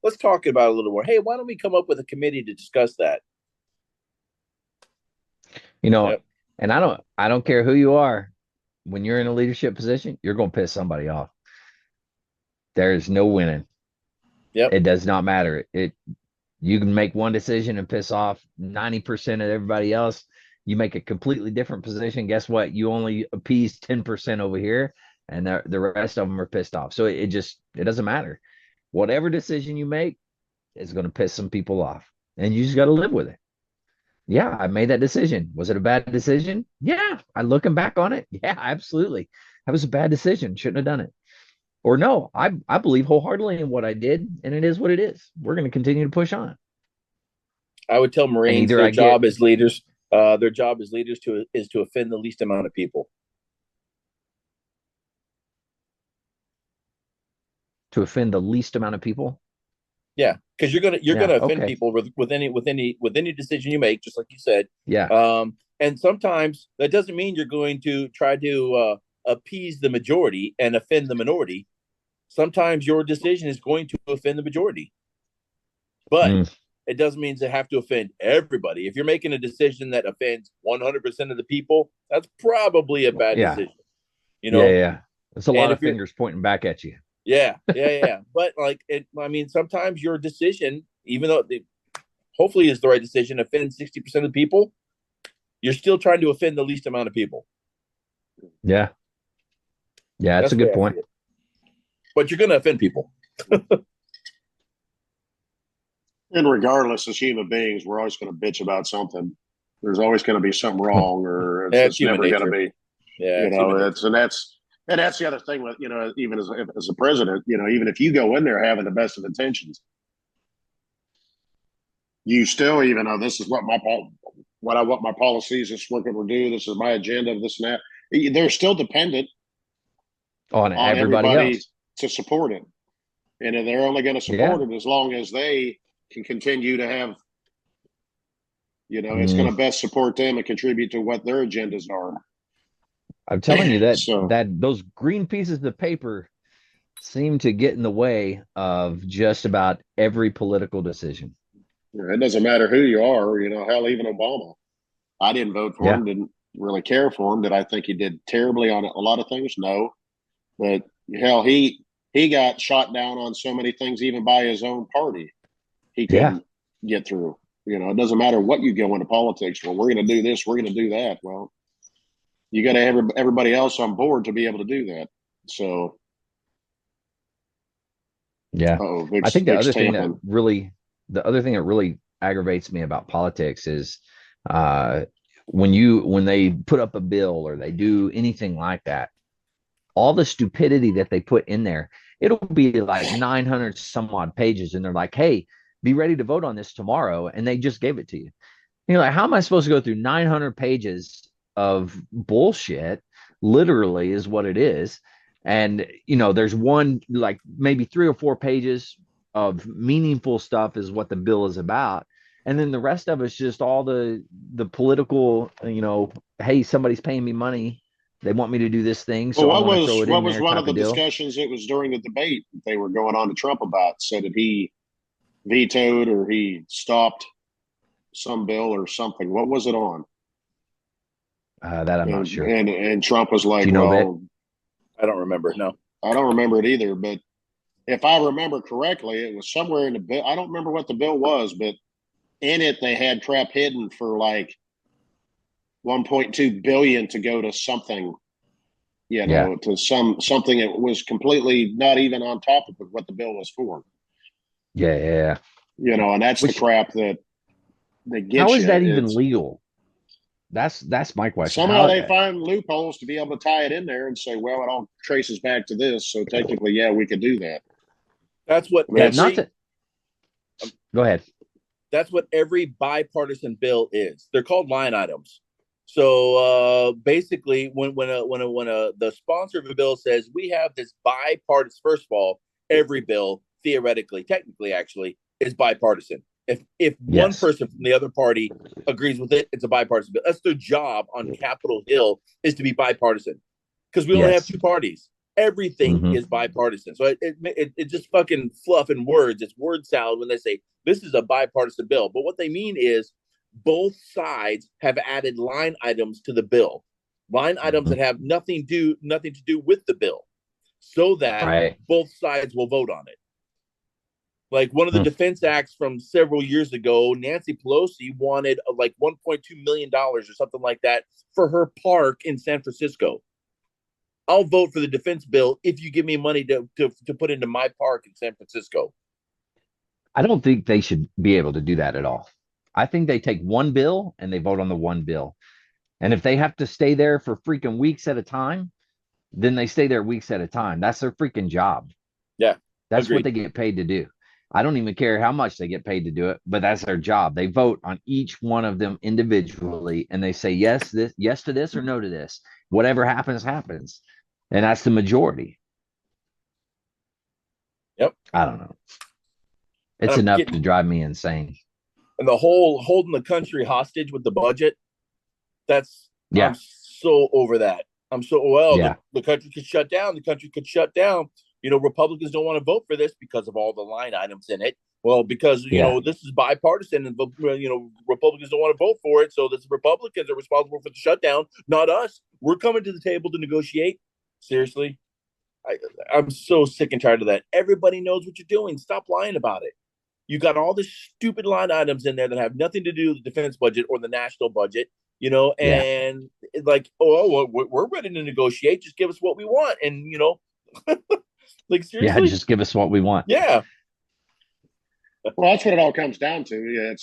Let's talk about it a little more. Hey, why don't we come up with a committee to discuss that? Yep. And I don't care who you are. When you're in a leadership position, you're going to piss somebody off. There's no winning. Yep. It does not matter. You can make one decision and piss off 90% of everybody else. You make a completely different position. Guess what? You only appease 10% over here, and the rest of them are pissed off. So it doesn't matter. Whatever decision you make is going to piss some people off, and you just got to live with it. Yeah, I made that decision. Was it a bad decision? Yeah. I looking back on it. Yeah, absolutely. That was a bad decision. Shouldn't have done it. Or no, I believe wholeheartedly in what I did, and it is what it is. We're going to continue to push on. I would tell Marines their job as leaders to offend the least amount of people. To offend the least amount of people? Yeah, because you're gonna offend people with any decision you make, just like you said. Yeah. And sometimes that doesn't mean you're going to try to appease the majority and offend the minority. Sometimes your decision is going to offend the majority, but it doesn't mean to have to offend everybody. If you're making a decision that offends 100% of the people, that's probably a bad decision. Yeah. It's a lot of fingers pointing back at you. Yeah. But sometimes your decision, even though hopefully is the right decision, offends 60% of the people, you're still trying to offend the least amount of people. Yeah. Yeah, that's a good point. But you're going to offend people. And regardless, as human beings, we're always going to bitch about something. There's always going to be something wrong, or it's never going to be. Yeah, and that's the other thing with even as a president, even if you go in there having the best of intentions, you still even know this is what I want my policies. This is what we're doing. This is my agenda. This and that. They're still dependent on everybody else to support it, and they're only going to support it as long as they can continue to have. It's going to best support them and contribute to what their agendas are. I'm telling you that that those green pieces of paper seem to get in the way of just about every political decision. It doesn't matter who you are. Hell, even Obama. I didn't vote for him. Didn't really care for him. Did I think he did terribly on a lot of things? No. But hell, he got shot down on so many things, even by his own party. He couldn't get through. It doesn't matter what you go into politics. Well, we're going to do this. We're going to do that. Well, you got to have everybody else on board to be able to do that. So, yeah, I think the other thing that really aggravates me about politics is when they put up a bill or they do anything like that, all the stupidity that they put in there, it'll be like 900 some odd pages, and they're like, "Hey, be ready to vote on this tomorrow," and they just gave it to you. You're like, how am I supposed to go through 900 pages of bullshit? Literally is what it is. And there's one, like maybe 3 or 4 pages of meaningful stuff is what the bill is about, and then the rest of it's just all the political, hey, somebody's paying me money, they want me to do this thing, so what was one of the discussions? It was during the debate that they were going on to Trump about, said that he vetoed or he stopped some bill or something. What was it on? That I'm not sure. And Trump was like, I don't remember. No, I don't remember it either. But if I remember correctly, it was somewhere in the bill. I don't remember what the bill was, but in it, they had crap hidden for like 1.2 billion to go to something, to something that was completely not even on topic of what the bill was for. Yeah. And that's the crap that they get. How is that even legal? That's my question. Somehow they find loopholes to be able to tie it in there and say, well, it all traces back to this. So technically, we could do that. That's what. Go ahead. That's what every bipartisan bill is. They're called line items. So basically, when the sponsor of a bill says we have this bipartisan, first of all, every bill theoretically, technically, actually, is bipartisan. If one person from the other party agrees with it, it's a bipartisan bill. That's their job on Capitol Hill, is to be bipartisan, because we only have 2 parties. Everything is bipartisan. So it just fucking fluff and words. It's word salad when they say this is a bipartisan bill. But what they mean is both sides have added line items to the bill, line items that have nothing to do with the bill, so that both sides will vote on it. Like one of the defense acts from several years ago, Nancy Pelosi wanted like $1.2 million or something like that for her park in San Francisco. I'll vote for the defense bill if you give me money to put into my park in San Francisco. I don't think they should be able to do that at all. I think they take one bill and they vote on the one bill. And if they have to stay there for freaking weeks at a time, then they stay there weeks at a time. That's their freaking job. Yeah. That's what they get paid to do. I don't even care how much they get paid to do it, but that's their job. They vote on each one of them individually and they say yes to this or no to this. Whatever happens, happens. And that's the majority. Yep. I don't know. It's enough to drive me insane. And the whole holding the country hostage with the budget, I'm so over that. I'm so, the country could shut down. The country could shut down. You know, Republicans don't want to vote for this because of all the line items in it. Well, because, you know, this is bipartisan and, you know, Republicans don't want to vote for it. So the Republicans are responsible for the shutdown, not us. We're coming to the table to negotiate. Seriously. I'm so sick and tired of that. Everybody knows what you're doing. Stop lying about it. You got all the stupid line items in there that have nothing to do with the defense budget or the national budget, you know, and like, we're ready to negotiate. Just give us what we want. And, you know, like, seriously? Yeah, just give us what we want. Yeah. Well, that's what it all comes down to. Yeah,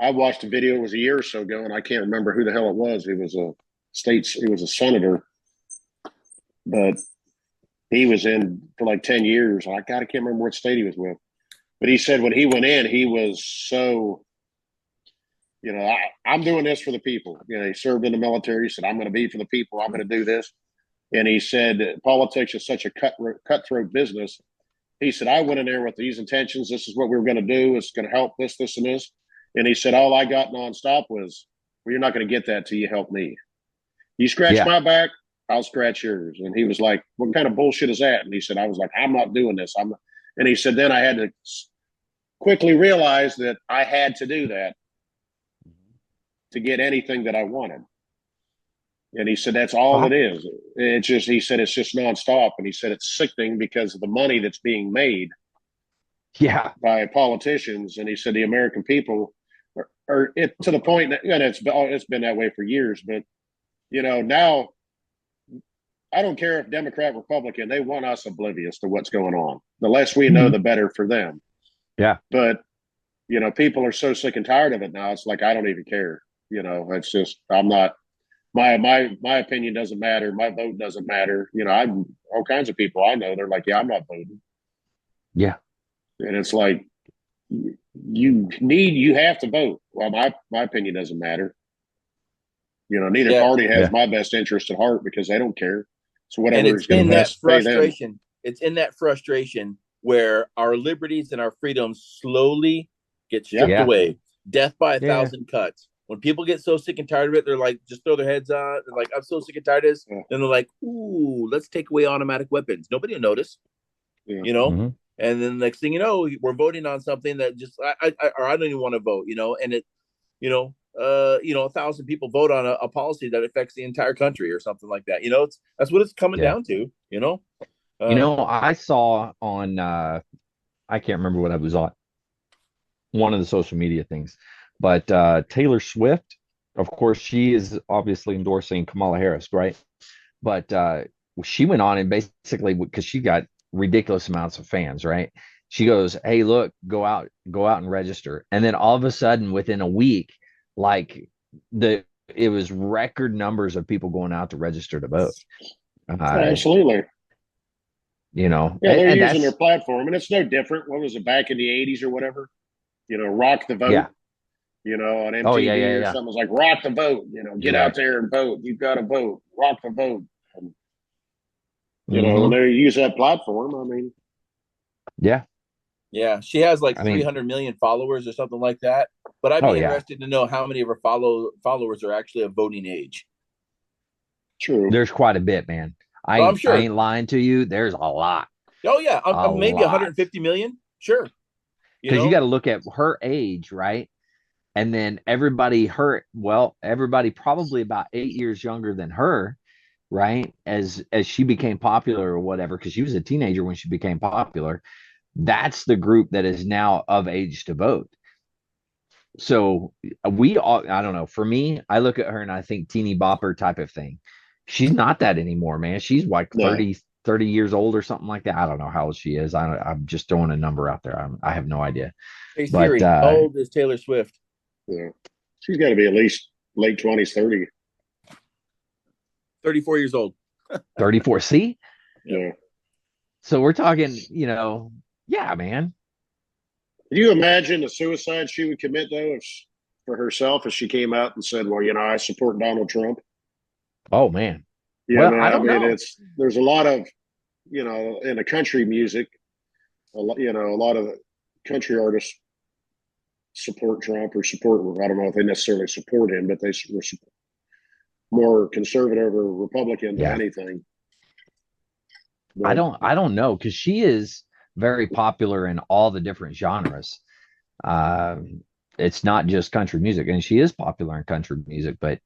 I watched a video, it was a year or so ago, and I can't remember who the hell it was. He was a senator, but he was in for like 10 years. I can't remember what state he was with. But he said when he went in, he was so, you know, I'm doing this for the people. You know, he served in the military. He said, I'm going to be for the people. I'm going to do this. And he said, politics is such a cutthroat business. He said, I went in there with these intentions. This is what we were going to do. It's going to help this, this, and this. And he said, all I got nonstop was, well, you're not going to get that till you help me. You scratch my back, I'll scratch yours. And he was like, what kind of bullshit is that? And he said, I was like, I'm not doing this. And he said, then I had to quickly realize that I had to do that to get anything that I wanted. And he said, that's all it is. It's just, he said, it's just nonstop. And he said, it's sickening because of the money that's being made by politicians. And he said, the American people are to the point that, and it's been that way for years, but you know, now I don't care if Democrat, Republican, they want us oblivious to what's going on. The less we know, the better for them. Yeah. But, you know, people are so sick and tired of it now. It's like, I don't even care. You know, it's just, I'm not, my opinion doesn't matter. My vote doesn't matter. You know, all kinds of people I know, they're like, yeah, I'm not voting. Yeah. And it's like, you have to vote. Well, my opinion doesn't matter. You know, neither party has my best interest at heart because they don't care. So whatever is going to best frustration. It's in that frustration where our liberties and our freedoms slowly get stripped away. Death by 1,000 cuts. When people get so sick and tired of it, they're like, just throw their heads on. They're like, I'm so sick and tired of this. Then they're like, ooh, let's take away automatic weapons. Nobody will notice. You know? And then the next thing you know, we're voting on something that just I don't even want to vote, you know, and it, you know, 1,000 people vote on a policy that affects the entire country or something like that. You know, that's what it's coming down to, you know. I saw on I can't remember what I was on, one of the social media things, but Taylor Swift, of course, she is obviously endorsing Kamala Harris, right? But she went on and basically, because she got ridiculous amounts of fans, right? She goes, hey, look, go out and register. And then all of a sudden, within a week, like it was record numbers of people going out to register to vote. Absolutely. You know, they're using their platform, and it's no different. What was it back in the 80s or whatever? You know, rock the vote. You know, on MTV or something was like rock the vote. You know, get out there and vote. You've got to vote. Rock the vote. And, you know, when they use that platform, I mean, yeah, she has like 300 million followers or something like that. But I'd be interested to know how many of her followers are actually of voting age. True. There's quite a bit, man. I'm sure. I ain't lying to you. There's a lot. Oh yeah, maybe 150 million. Sure. Because you got to look at her age, right? And then everybody probably about 8 years younger than her, right? As she became popular or whatever, because she was a teenager when she became popular. That's the group that is now of age to vote. So we all, I don't know. For me, I look at her and I think teeny bopper type of thing. She's not that anymore, man. She's like 30 years old or something like that. I don't know how old she is. I'm just throwing a number out there. I have no idea. Hey Siri, how old is Taylor Swift? Yeah, she's got to be at least late 20s, 30. 34 years old. 34. See? Yeah. So we're talking, yeah, man. Can you imagine the suicide she would commit, though, for herself if she came out and said, well, I support Donald Trump? Oh, man. Yeah, well, I don't know. There's a lot of, in the country music, a lot of country artists support Trump or support, I don't know if they necessarily support him, but they were more conservative or Republican than anything. But I don't know, because she is very popular in all the different genres. It's not just country music, and she is popular in country music, but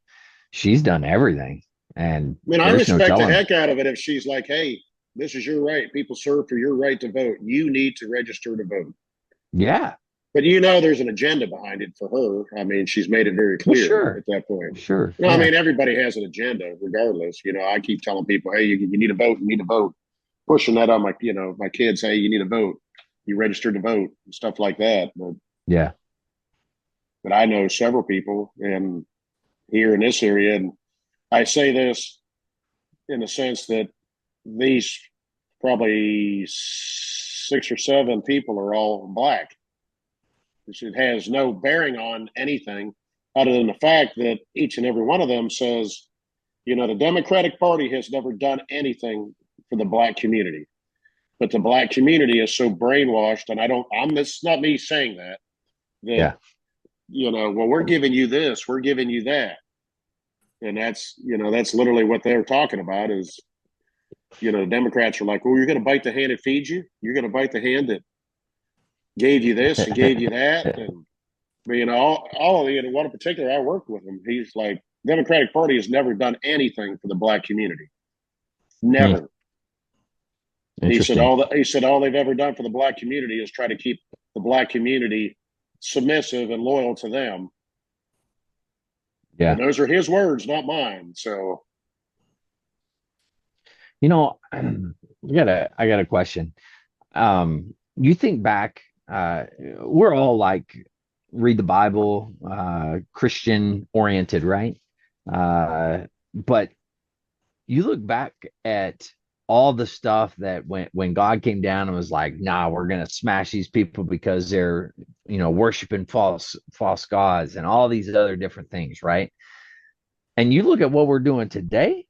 she's done everything. And I mean, I respect the heck out of it if she's like, hey, this is your right. People serve for your right to vote. You need to register to vote. Yeah. But there's an agenda behind it for her. I mean, she's made it very clear at that point. Sure. I mean, everybody has an agenda regardless. I keep telling people, hey, you need to vote. You need to vote. Pushing that on my kids, hey, you need to vote. You registered to vote and stuff like that. But I know several people here in this area, and I say this in the sense that these probably 6 or 7 people are all black. It has no bearing on anything other than the fact that each and every one of them says, the Democratic Party has never done anything for the black community. But the black community is so brainwashed, and this is not me saying that, well, we're giving you this, we're giving you that. And that's literally what they're talking about is, the Democrats are like, well, you're going to bite the hand that feeds you. You're going to bite the hand that gave you this and gave you that. And, all one in particular, I worked with him. He's like, Democratic Party has never done anything for the black community. Never. He said all they've ever done for the black community is try to keep the black community submissive and loyal to them. Yeah. And those are his words, not mine. So, I got a question. You think back, we're all like read the Bible, Christian oriented, right? But you look back at all the stuff that when God came down and was like, nah, we're going to smash these people because they're, worshiping false gods and all these other different things, right? And you look at what we're doing today,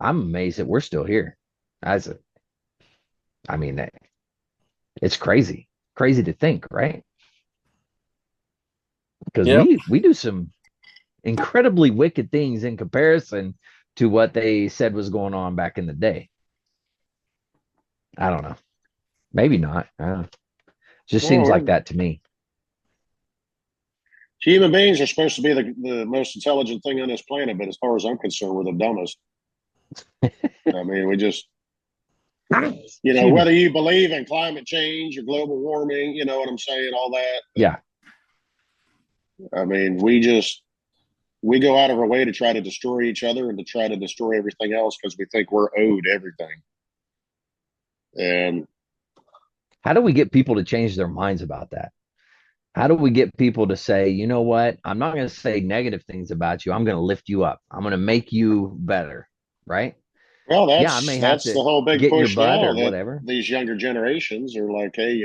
I'm amazed that we're still here. It's crazy to think, right? Because we do some incredibly wicked things in comparison to what they said was going on back in the day. I don't know. Maybe not. I don't know. Just seems like that to me. Human beings are supposed to be the most intelligent thing on this planet, but as far as I'm concerned, we're the dumbest. I mean, we just, whether you believe in climate change or global warming, you know what I'm saying, all that. Yeah. I mean, we go out of our way to try to destroy each other and to try to destroy everything else because we think we're owed everything. And how do we get people to change their minds about that? How do we get people to say, you know what? I'm not going to say negative things about you. I'm going to lift you up. I'm going to make you better. Right. Well, that's the whole big push now or whatever. These younger generations are like, hey,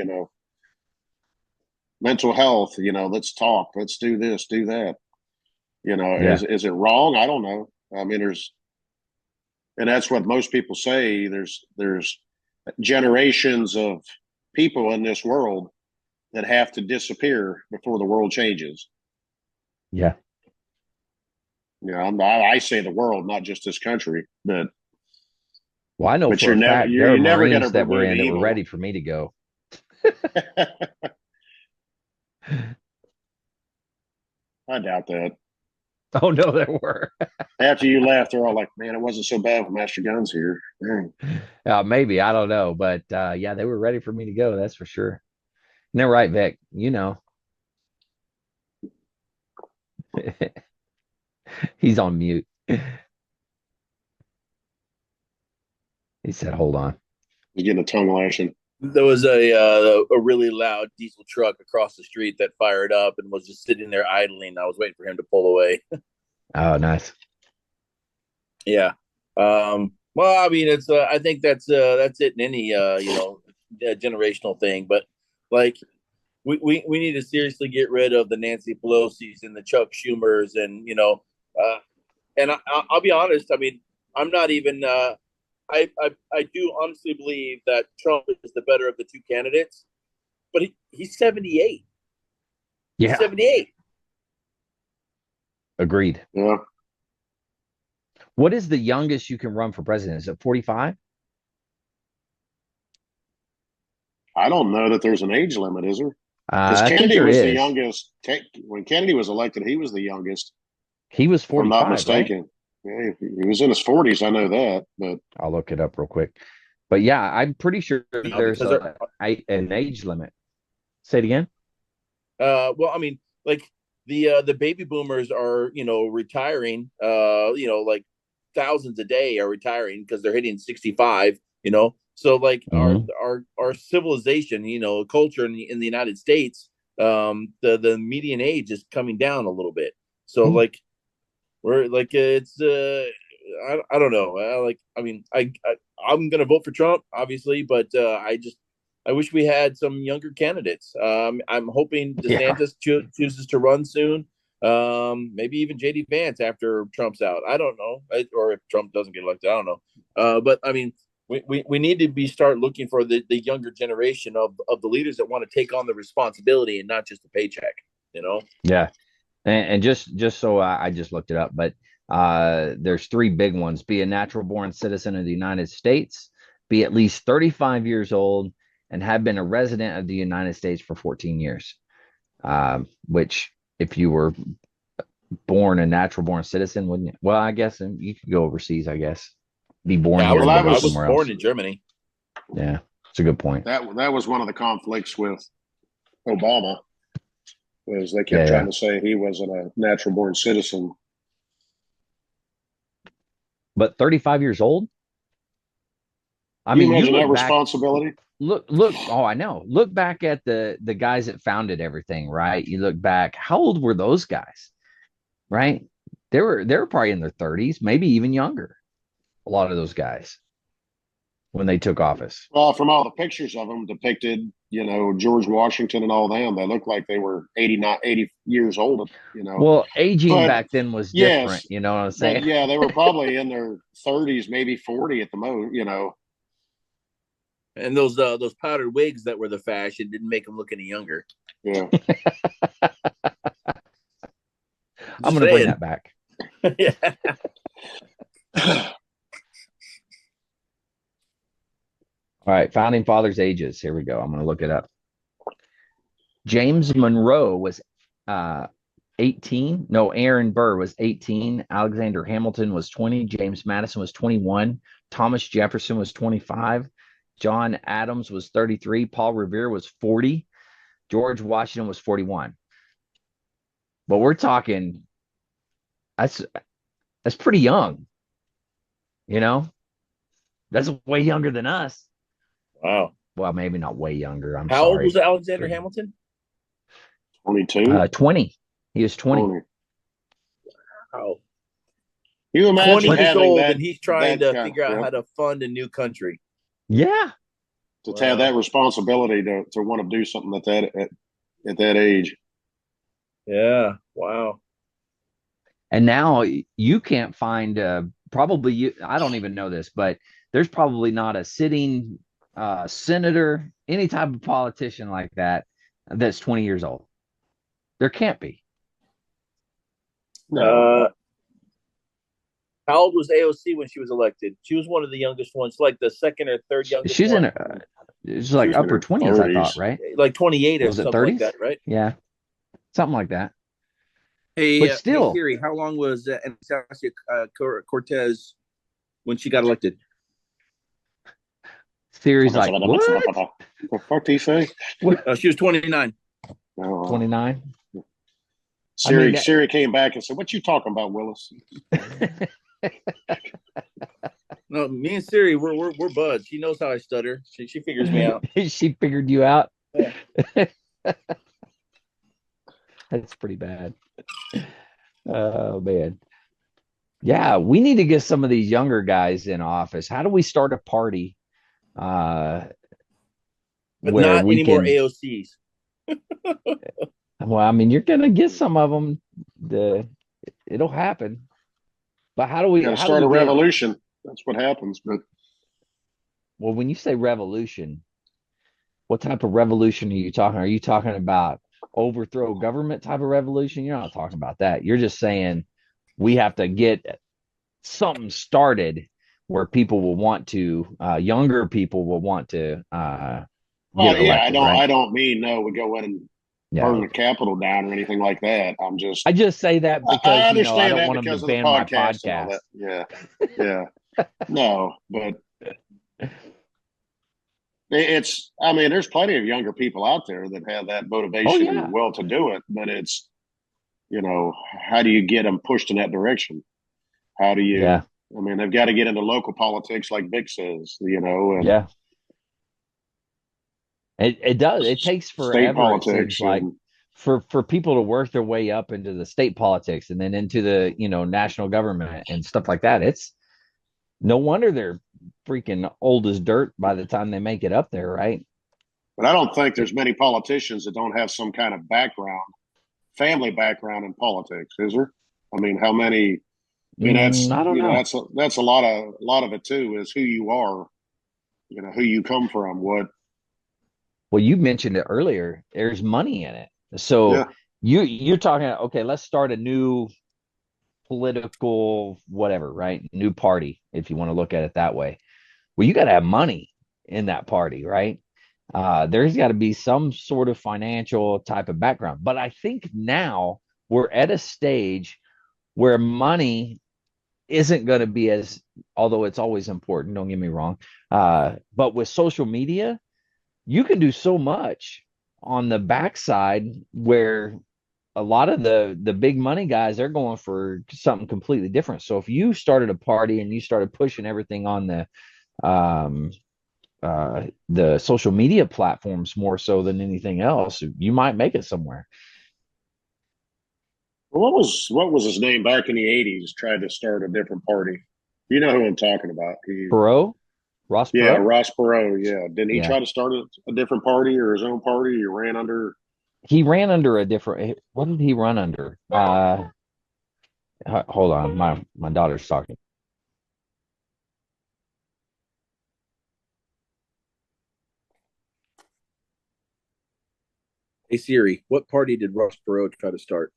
mental health, let's talk, let's do this, do that. Is it wrong? I don't know. I mean, and that's what most people say. There's generations of people in this world that have to disappear before the world changes. Yeah. I say the world, not just this country. But I know for a fact there are Marines that were in that were ready for me to go. I doubt that. Oh no, there were. After you left, they're all like, "Man, it wasn't so bad with Master Guns here." Maybe, I don't know, but yeah, they were ready for me to go. That's for sure. And they're right, Vic. You know, he's on mute. He said, "Hold on." He's getting a tongue lashing. There was a really loud diesel truck across the street that fired up and was just sitting there idling. I was waiting for him to pull away. Oh, nice. Yeah. Well, I mean, it's I think that's it in any generational thing. But like, we need to seriously get rid of the Nancy Pelosi's and the Chuck Schumers, and and I'll be honest. I mean, I'm not even. I do honestly believe that Trump is the better of the two candidates, but he's 78. Yeah, he's 78. Agreed. Yeah. What is the youngest you can run for president? Is it 45? I don't know that there's an age limit, is there? Because Kennedy was the youngest. When Kennedy was elected, he was the youngest. He was 45, if I'm not mistaken. Right? Yeah, he was in his 40s. I know that, but I'll look it up real quick. But yeah, I'm pretty sure there's an age limit. Say it again. Well, I mean, like the baby boomers are, retiring. Like thousands a day are retiring because they're hitting 65. So like our civilization, culture in the United States, the median age is coming down a little bit. So like. We're like it's I don't know. I'm gonna vote for Trump, obviously, but I wish we had some younger candidates. I'm hoping DeSantis chooses to run soon. Maybe even JD Vance after Trump's out. I don't know, or if Trump doesn't get elected, I don't know. But I mean, we need to start looking for the younger generation of the leaders that want to take on the responsibility and not just a paycheck. Yeah. And just so I just looked it up, but there's three big ones: be a natural born citizen of the United States, be at least 35 years old, and have been a resident of the United States for 14 years. Which, if you were born a natural born citizen, wouldn't you? Well, I guess you could go overseas. I guess be born. Yeah, I was born in Germany. Yeah, it's a good point. That was one of the conflicts with Obama. Was they kept trying to say he wasn't a natural born citizen. But 35 years old? I mean, imagine that responsibility. Look. Oh, I know. Look back at the guys that founded everything, right? You look back, how old were those guys? Right? They were probably in their 30s, maybe even younger. A lot of those guys when they took office. Well, from all the pictures of them depicted, George Washington and all them, they looked like they were 80 years old, Well, aging back then was different, yes, you know what I'm saying? Yeah, they were probably in their 30s, maybe 40 at the most, And those powdered wigs that were the fashion didn't make them look any younger. Yeah. I'm going to bring that back. Yeah. All right, founding fathers' ages. Here we go. I'm going to look it up. James Monroe was 18. No, Aaron Burr was 18. Alexander Hamilton was 20. James Madison was 21. Thomas Jefferson was 25. John Adams was 33. Paul Revere was 40. George Washington was 41. But we're talking, that's pretty young. That's way younger than us. Wow. Well, maybe not way younger. How old was Alexander Hamilton? 22. 20. He was 20. Wow. You imagine 20 years old and he's trying to figure out how to fund a new country. Yeah. To have that responsibility to want to do something at that age. Yeah. Wow. And now you can't find I don't even know this, but there's probably not a sitting senator, any type of politician like that's 20 years old. There can't be. No. How old was AOC when she was elected? She was one of the youngest ones, like the second or third youngest. She's one. in it's like upper 20s, I thought, right? Like 28 or was it something 30s? like that, right? Yeah, something like that. Hey, but still, hey Siri, how long was Anastasia Cortez when she got elected? Siri's like, what? The fuck do you say? She was 29. 29. Siri came back and said, "What you talking about, Willis?" No, me and Siri, we're buds. She knows how I stutter. She figures me out. She figured you out. Yeah. That's pretty bad. Oh man. Yeah, we need to get some of these younger guys in office. How do we start a party? But not any more AOCs. Well, I mean, you're gonna get some of them. It'll happen. But how do we start a revolution? That's what happens. But well, when you say revolution, what type of revolution are you talking? Are you talking about overthrow government type of revolution? You're not talking about that. You're just saying we have to get something started where people will want to, younger people will want to. I don't mean we go in and burn the Capitol down or anything like that. I just say that because I understand I don't want them to ban my podcast. Yeah. No, but it's. I mean, there's plenty of younger people out there that have that motivation and will to do it. But it's, how do you get them pushed in that direction? How do you? Yeah. I mean, they've got to get into local politics, like Vic says. And yeah. It does. It takes forever. State politics, like for people to work their way up into the state politics and then into the national government and stuff like that. It's no wonder they're freaking old as dirt by the time they make it up there, right? But I don't think there's many politicians that don't have some kind of family background in politics, is there? I mean, how many? I mean, that's I don't know. That's a lot of it too. Is who you are, who you come from, what. Well, you mentioned it earlier. There's money in it. So you're talking, okay, let's start a new political whatever, right? New party, if you want to look at it that way. Well, you got to have money in that party, right? There's got to be some sort of financial type of background. But I think now we're at a stage where money isn't going to be although it's always important, don't get me wrong. But with social media, you can do so much on the backside where a lot of the big money guys, they're going for something completely different. So if you started a party and you started pushing everything on the social media platforms more so than anything else, you might make it somewhere. What was his name back in the 80s? Tried to start a different party. You know who I'm talking about? Perot? Ross Perot? Yeah, Ross Perot. Yeah. Didn't he try to start a different party or his own party? He ran under a different. What did he run under? Hold on. My daughter's talking. Hey Siri, what party did Ross Perot try to start?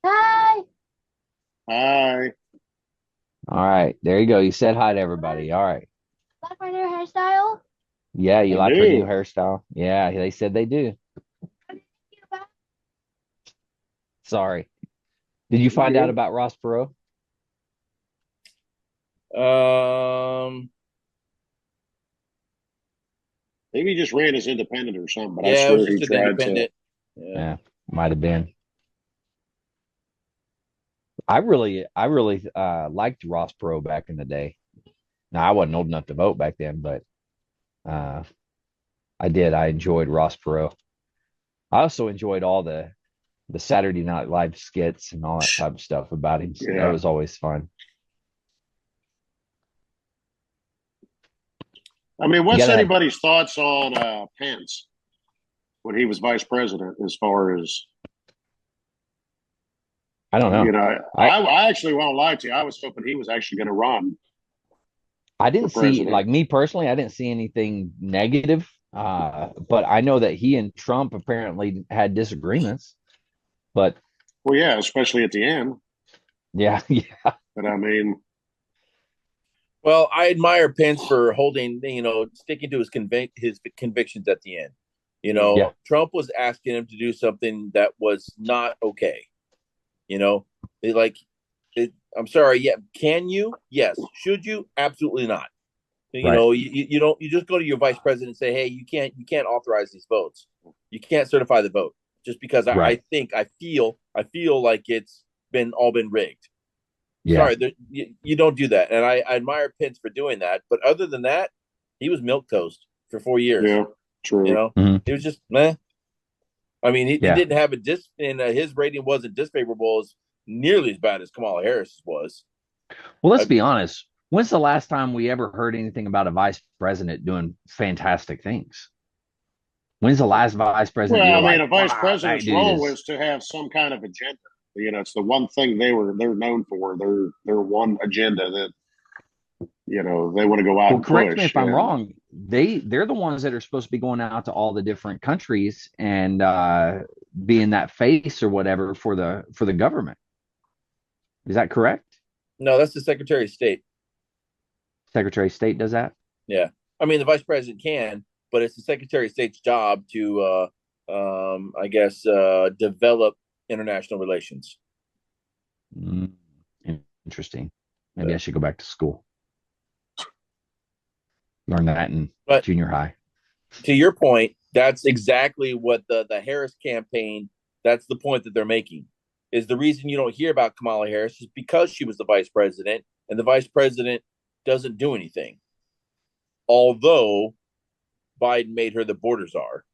Hi. Hi. All right, there you go. You said hi to everybody. All right. Like my new hairstyle? Yeah, you like her new hairstyle? Yeah, they said they do. Sorry. Did you find out about Ross Perot? Maybe he just ran as independent or something, but I swear he tried to. Yeah, might have been. I really liked Ross Perot back in the day. Now I wasn't old enough to vote back then, but I did. I enjoyed Ross Perot. I also enjoyed all the Saturday Night Live skits and all that type of stuff about him. So that was always fun. I mean, what's anybody's thoughts on Pence when he was vice president? As far as I don't know. I actually won't lie to you. I was hoping he was actually going to run. I didn't see, like me personally, I didn't see anything negative. But I know that he and Trump apparently had disagreements. But Well, yeah, especially at the end. Yeah, yeah. But I mean, well, I admire Pence for holding, sticking to his convictions at the end. Yeah. Trump was asking him to do something that was not okay. I'm sorry. Yeah, can you? Yes. Should you? Absolutely not. Right. You don't. You just go to your vice president and say, "Hey, you can't authorize these votes. You can't certify the vote just because Right. I feel like it's been rigged." Yeah. Sorry, you don't do that, and I admire Pence for doing that. But other than that, he was milk toast for 4 years. yeah, true. It was just meh. I mean, he Yeah. didn't have and his rating wasn't disfavorable as nearly as bad as Kamala Harris was. Well, let's be honest. When's the last time we ever heard anything about a vice president doing fantastic things? When's the last vice president? Well, I mean, a vice president's role is to have some kind of agenda. It's the one thing they're known for. Their one agenda that they want to go out. Well, and correct push. me if I'm wrong. They're the ones that are supposed to be going out to all the different countries and being that face or whatever for the government. Is that correct? No, that's the Secretary of State. Secretary of State does that? Yeah. I mean, the vice president can, but it's the Secretary of State's job to, I guess, develop international relations. Interesting. Maybe I should go back to school. Learn that in junior high. To your point, that's exactly what the Harris campaign, that's the point that they're making. Is the reason you don't hear about Kamala Harris is because she was the vice president, and the vice president doesn't do anything. Although Biden made her the border czar,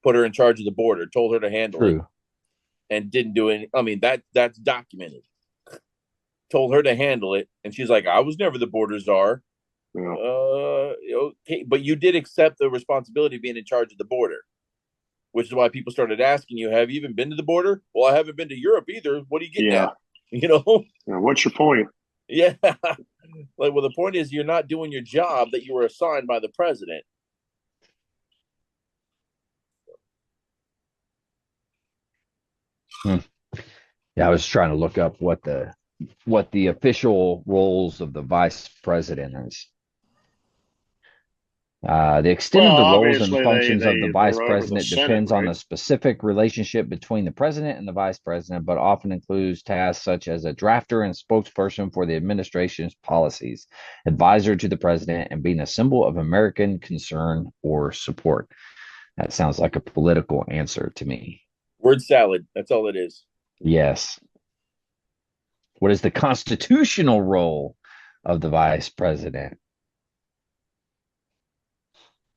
put her in charge of the border, told her to handle it, and didn't do any. I mean, that's documented. Told her to handle it, and she's like, "I was never the border czar." Yeah. Okay, but you did accept the responsibility of being in charge of the border, which is why people started asking you, "Have you even been to the border?" Well, I haven't been to Europe either. What are you getting at? Yeah, what's your point? Yeah. Well, the point is you're not doing your job that you were assigned by the president. Yeah, I was trying to look up what the official roles of the vice president is. The extent of the roles and functions of the vice president depends on the specific relationship between the president and the vice president, but often includes tasks such as a drafter and spokesperson for the administration's policies, advisor to the president, and being a symbol of American concern or support. That sounds like a political answer to me. Word salad. That's all it is. Yes. What is the constitutional role of the vice president?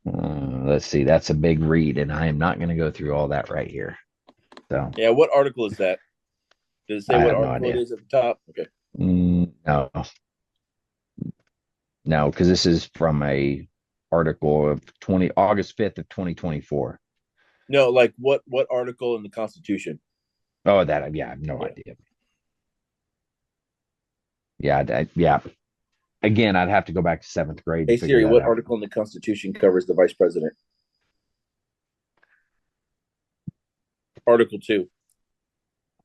Let's see. That's a big read, and I am not going to go through all that right here. So yeah, what article is that? Does it say what article it is at the top? Okay. No, because this is from a article of August 5th of 2024. No, like what article in the Constitution? Oh, I have no idea. Yeah. Again, I'd have to go back to 7th grade. Hey Siri, what article in the Constitution covers the vice president? Article 2.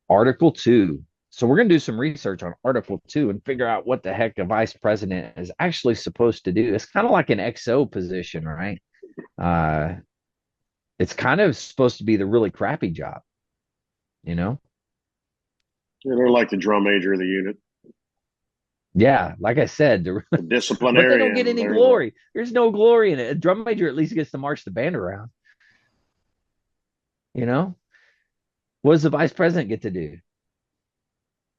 Article 2. So we're going to do some research on Article 2 and figure out what the heck a vice president is actually supposed to do. It's kind of like an XO position, right? It's kind of supposed to be the really crappy job, Yeah, they're like the drum major of the unit. Yeah, like I said, the disciplinarian. But they don't get any glory. There's no glory in it. A drum major at least gets to march the band around. What does the vice president get to do?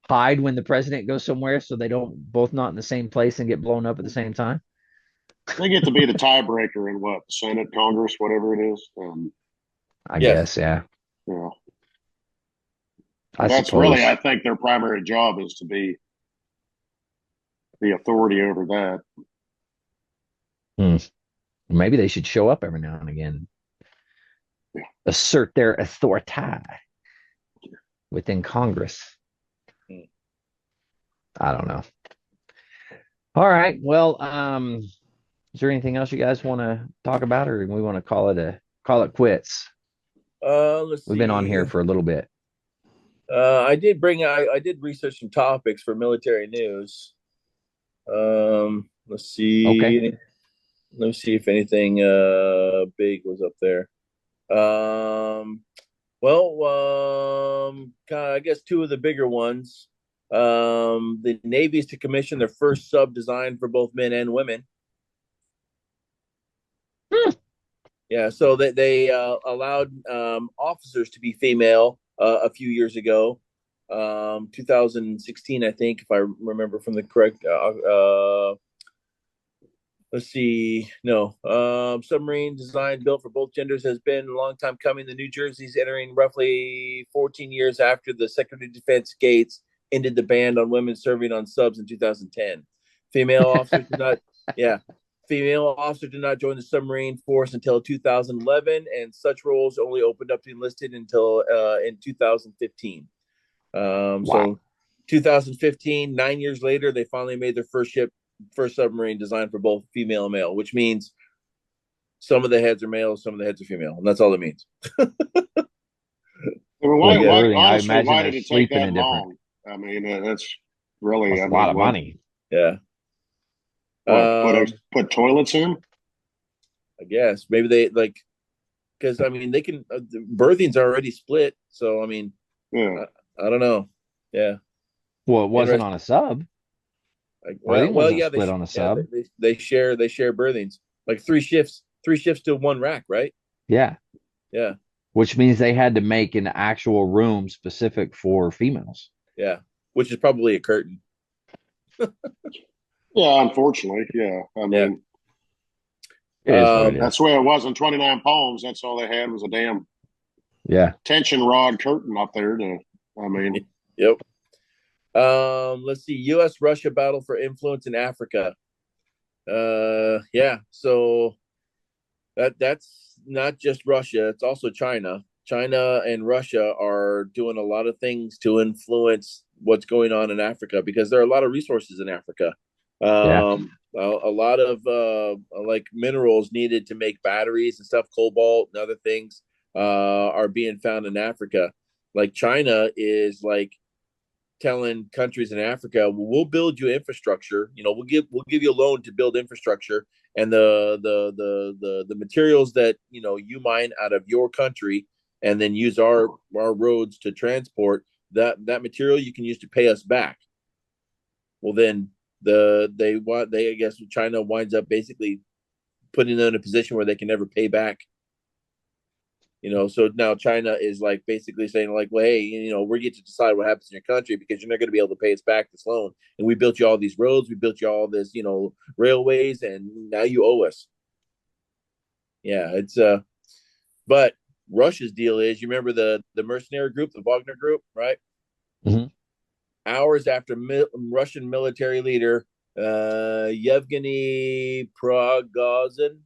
Hide when the president goes somewhere so they don't both not in the same place and get blown up at the same time? They get to be the tiebreaker in what? Senate, Congress, whatever it is. I guess, yeah. Yeah. That's really, I think their primary job is to be the authority over that. Maybe they should show up every now and again. Yeah. Assert their authority within Congress. I don't know. All right. Well, is there anything else you guys want to talk about, or we want to call it quits? Let's see. We've been on here for a little bit. I did research some topics for military news. Let's see. Okay. Let me see if anything big was up there. I guess two of the bigger ones. The Navy is to commission their first sub designed for both men and women. Yeah, so they allowed officers to be female a few years ago, 2016, I think, if I remember from the correct. Let's see. No, submarine design built for both genders has been a long time coming. The New Jersey's entering roughly 14 years after the Secretary of Defense Gates ended the ban on women serving on subs in 2010. Female officers did not. Yeah. Female officers did not join the submarine force until 2011, and such roles only opened up to enlisted until in 2015. Wow. So 2015, 9 years later, they finally made their first submarine designed for both female and male, which means some of the heads are male, some of the heads are female, and that's all it means. Why did it take that long? I mean, that's really a lot of money. Yeah. Put toilets in? I guess maybe they because I mean they can birthing's already split, so I mean, yeah, I don't know. Yeah. Well, it wasn't on a sub. Split on a sub. They share berthings, like three shifts to one rack, right? Yeah. Which means they had to make an actual room specific for females. Yeah, which is probably a curtain. Yeah, unfortunately, yeah. I mean, that's the way it was in 29 Palms. That's all they had was a damn tension rod curtain up there. Yep. Let's see. U.S.-Russia battle for influence in Africa. Yeah. So that's not just Russia. It's also China. China and Russia are doing a lot of things to influence what's going on in Africa because there are a lot of resources in Africa. A lot of like minerals needed to make batteries and stuff, cobalt and other things are being found in Africa. Like China is like telling countries in Africa, well, we'll build you infrastructure. We'll give you a loan to build infrastructure, and the materials that you mine out of your country, and then use our roads to transport that material. You can use to pay us back. Well, then I guess China winds up basically putting them in a position where they can never pay back. So now China is like basically saying like, well, hey, we get to decide what happens in your country because you're not going to be able to pay us back this loan. And we built you all these roads, we built you all this, railways, and now you owe us. Yeah, it's but Russia's deal is, you remember the mercenary group, the Wagner group, right? Mm-hmm. Hours after Russian military leader Yevgeny Prigozhin,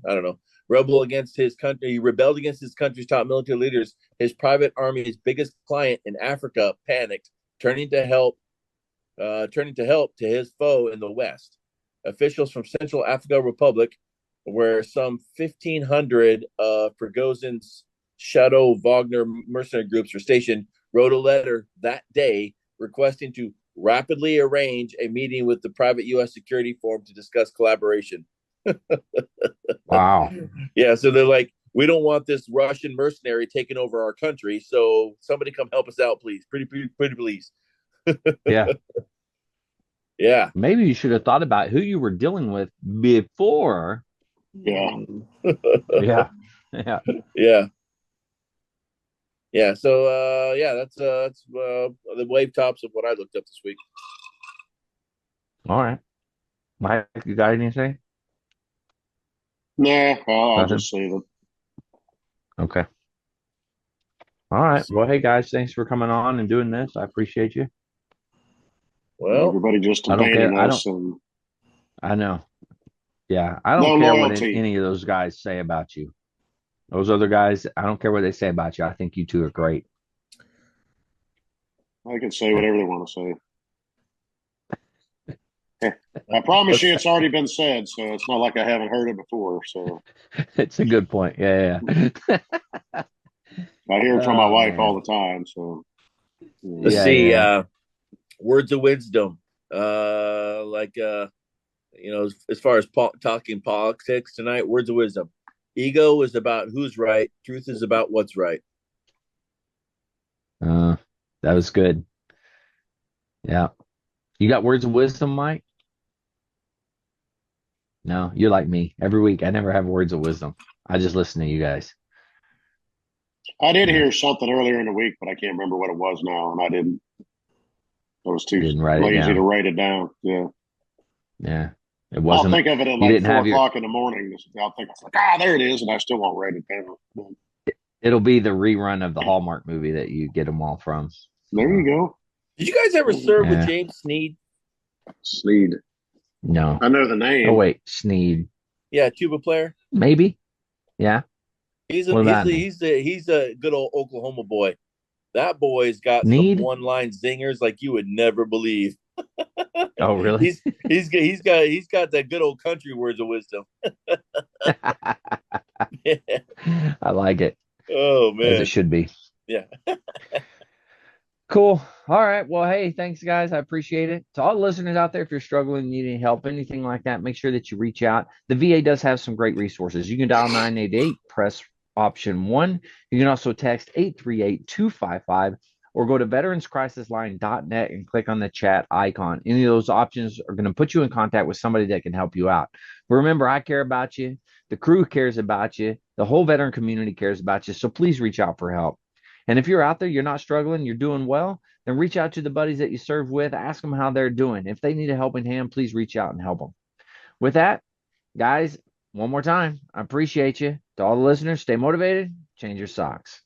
I don't know, rebelled against his country's top military leaders. His private army's biggest client in Africa panicked, turning to help to his foe in the West. Officials from Central Africa Republic, where some 1,500 Prigozhin's shadow Wagner mercenary groups were stationed, wrote a letter that day requesting to rapidly arrange a meeting with the private U.S. security firm to discuss collaboration. Wow. Yeah, so they're like, we don't want this Russian mercenary taking over our country, so somebody come help us out, please. Pretty please. Yeah. Yeah. Maybe you should have thought about who you were dealing with before. Yeah. Yeah. So that's the wave tops of what I looked up this week. All right. Mike, you got anything? Nah, I'll just say that. Okay. All right. Well, hey guys, thanks for coming on and doing this. I appreciate you. Well, everybody just abandoning us. I know. Yeah, I don't care what any of those guys say about you. Those other guys, I don't care what they say about you. I think you two are great. I can say whatever they want to say. I promise you it's already been said, so it's not like I haven't heard it before. So it's a good point. Yeah. I I hear it from my wife all the time. So let's see. Words of wisdom. As far as talking politics tonight, words of wisdom. Ego is about who's right. Truth is about what's right. That was good. Yeah. You got words of wisdom, Mike? No, you're like me. Every week, I never have words of wisdom. I just listen to you guys. I did hear something earlier in the week, but I can't remember what it was now, and I didn't. I was too lazy to write it down. Yeah. Yeah. It wasn't. I'll think of it at like 4 o'clock in the morning. I'll think, there it is, and I still won't write it down. It'll be the rerun of the Hallmark movie that you get them all from. There you go. Did you guys ever serve with James Sneed? Sneed. No. I know the name. Oh, wait. Sneed. Yeah, tuba player. Maybe. Yeah. He's a good old Oklahoma boy. That boy's got some one-line zingers like you would never believe. Oh, really? He's got that good old country words of wisdom. I like it. Oh man, as it should be. Yeah. Cool. All right. Well, hey, thanks, guys. I appreciate it. To all the listeners out there, if you're struggling, need any help, anything like that, make sure that you reach out. The VA does have some great resources. You can dial 988, press option 1. You can also text 838-255 or go to veteranscrisisline.net and click on the chat icon. Any of those options are going to put you in contact with somebody that can help you out. But remember, I care about you. The crew cares about you. The whole veteran community cares about you. So please reach out for help. And if you're out there, you're not struggling, you're doing well, then reach out to the buddies that you serve with. Ask them how they're doing. If they need a helping hand, please reach out and help them. With that, guys, one more time, I appreciate you. To all the listeners, stay motivated, change your socks.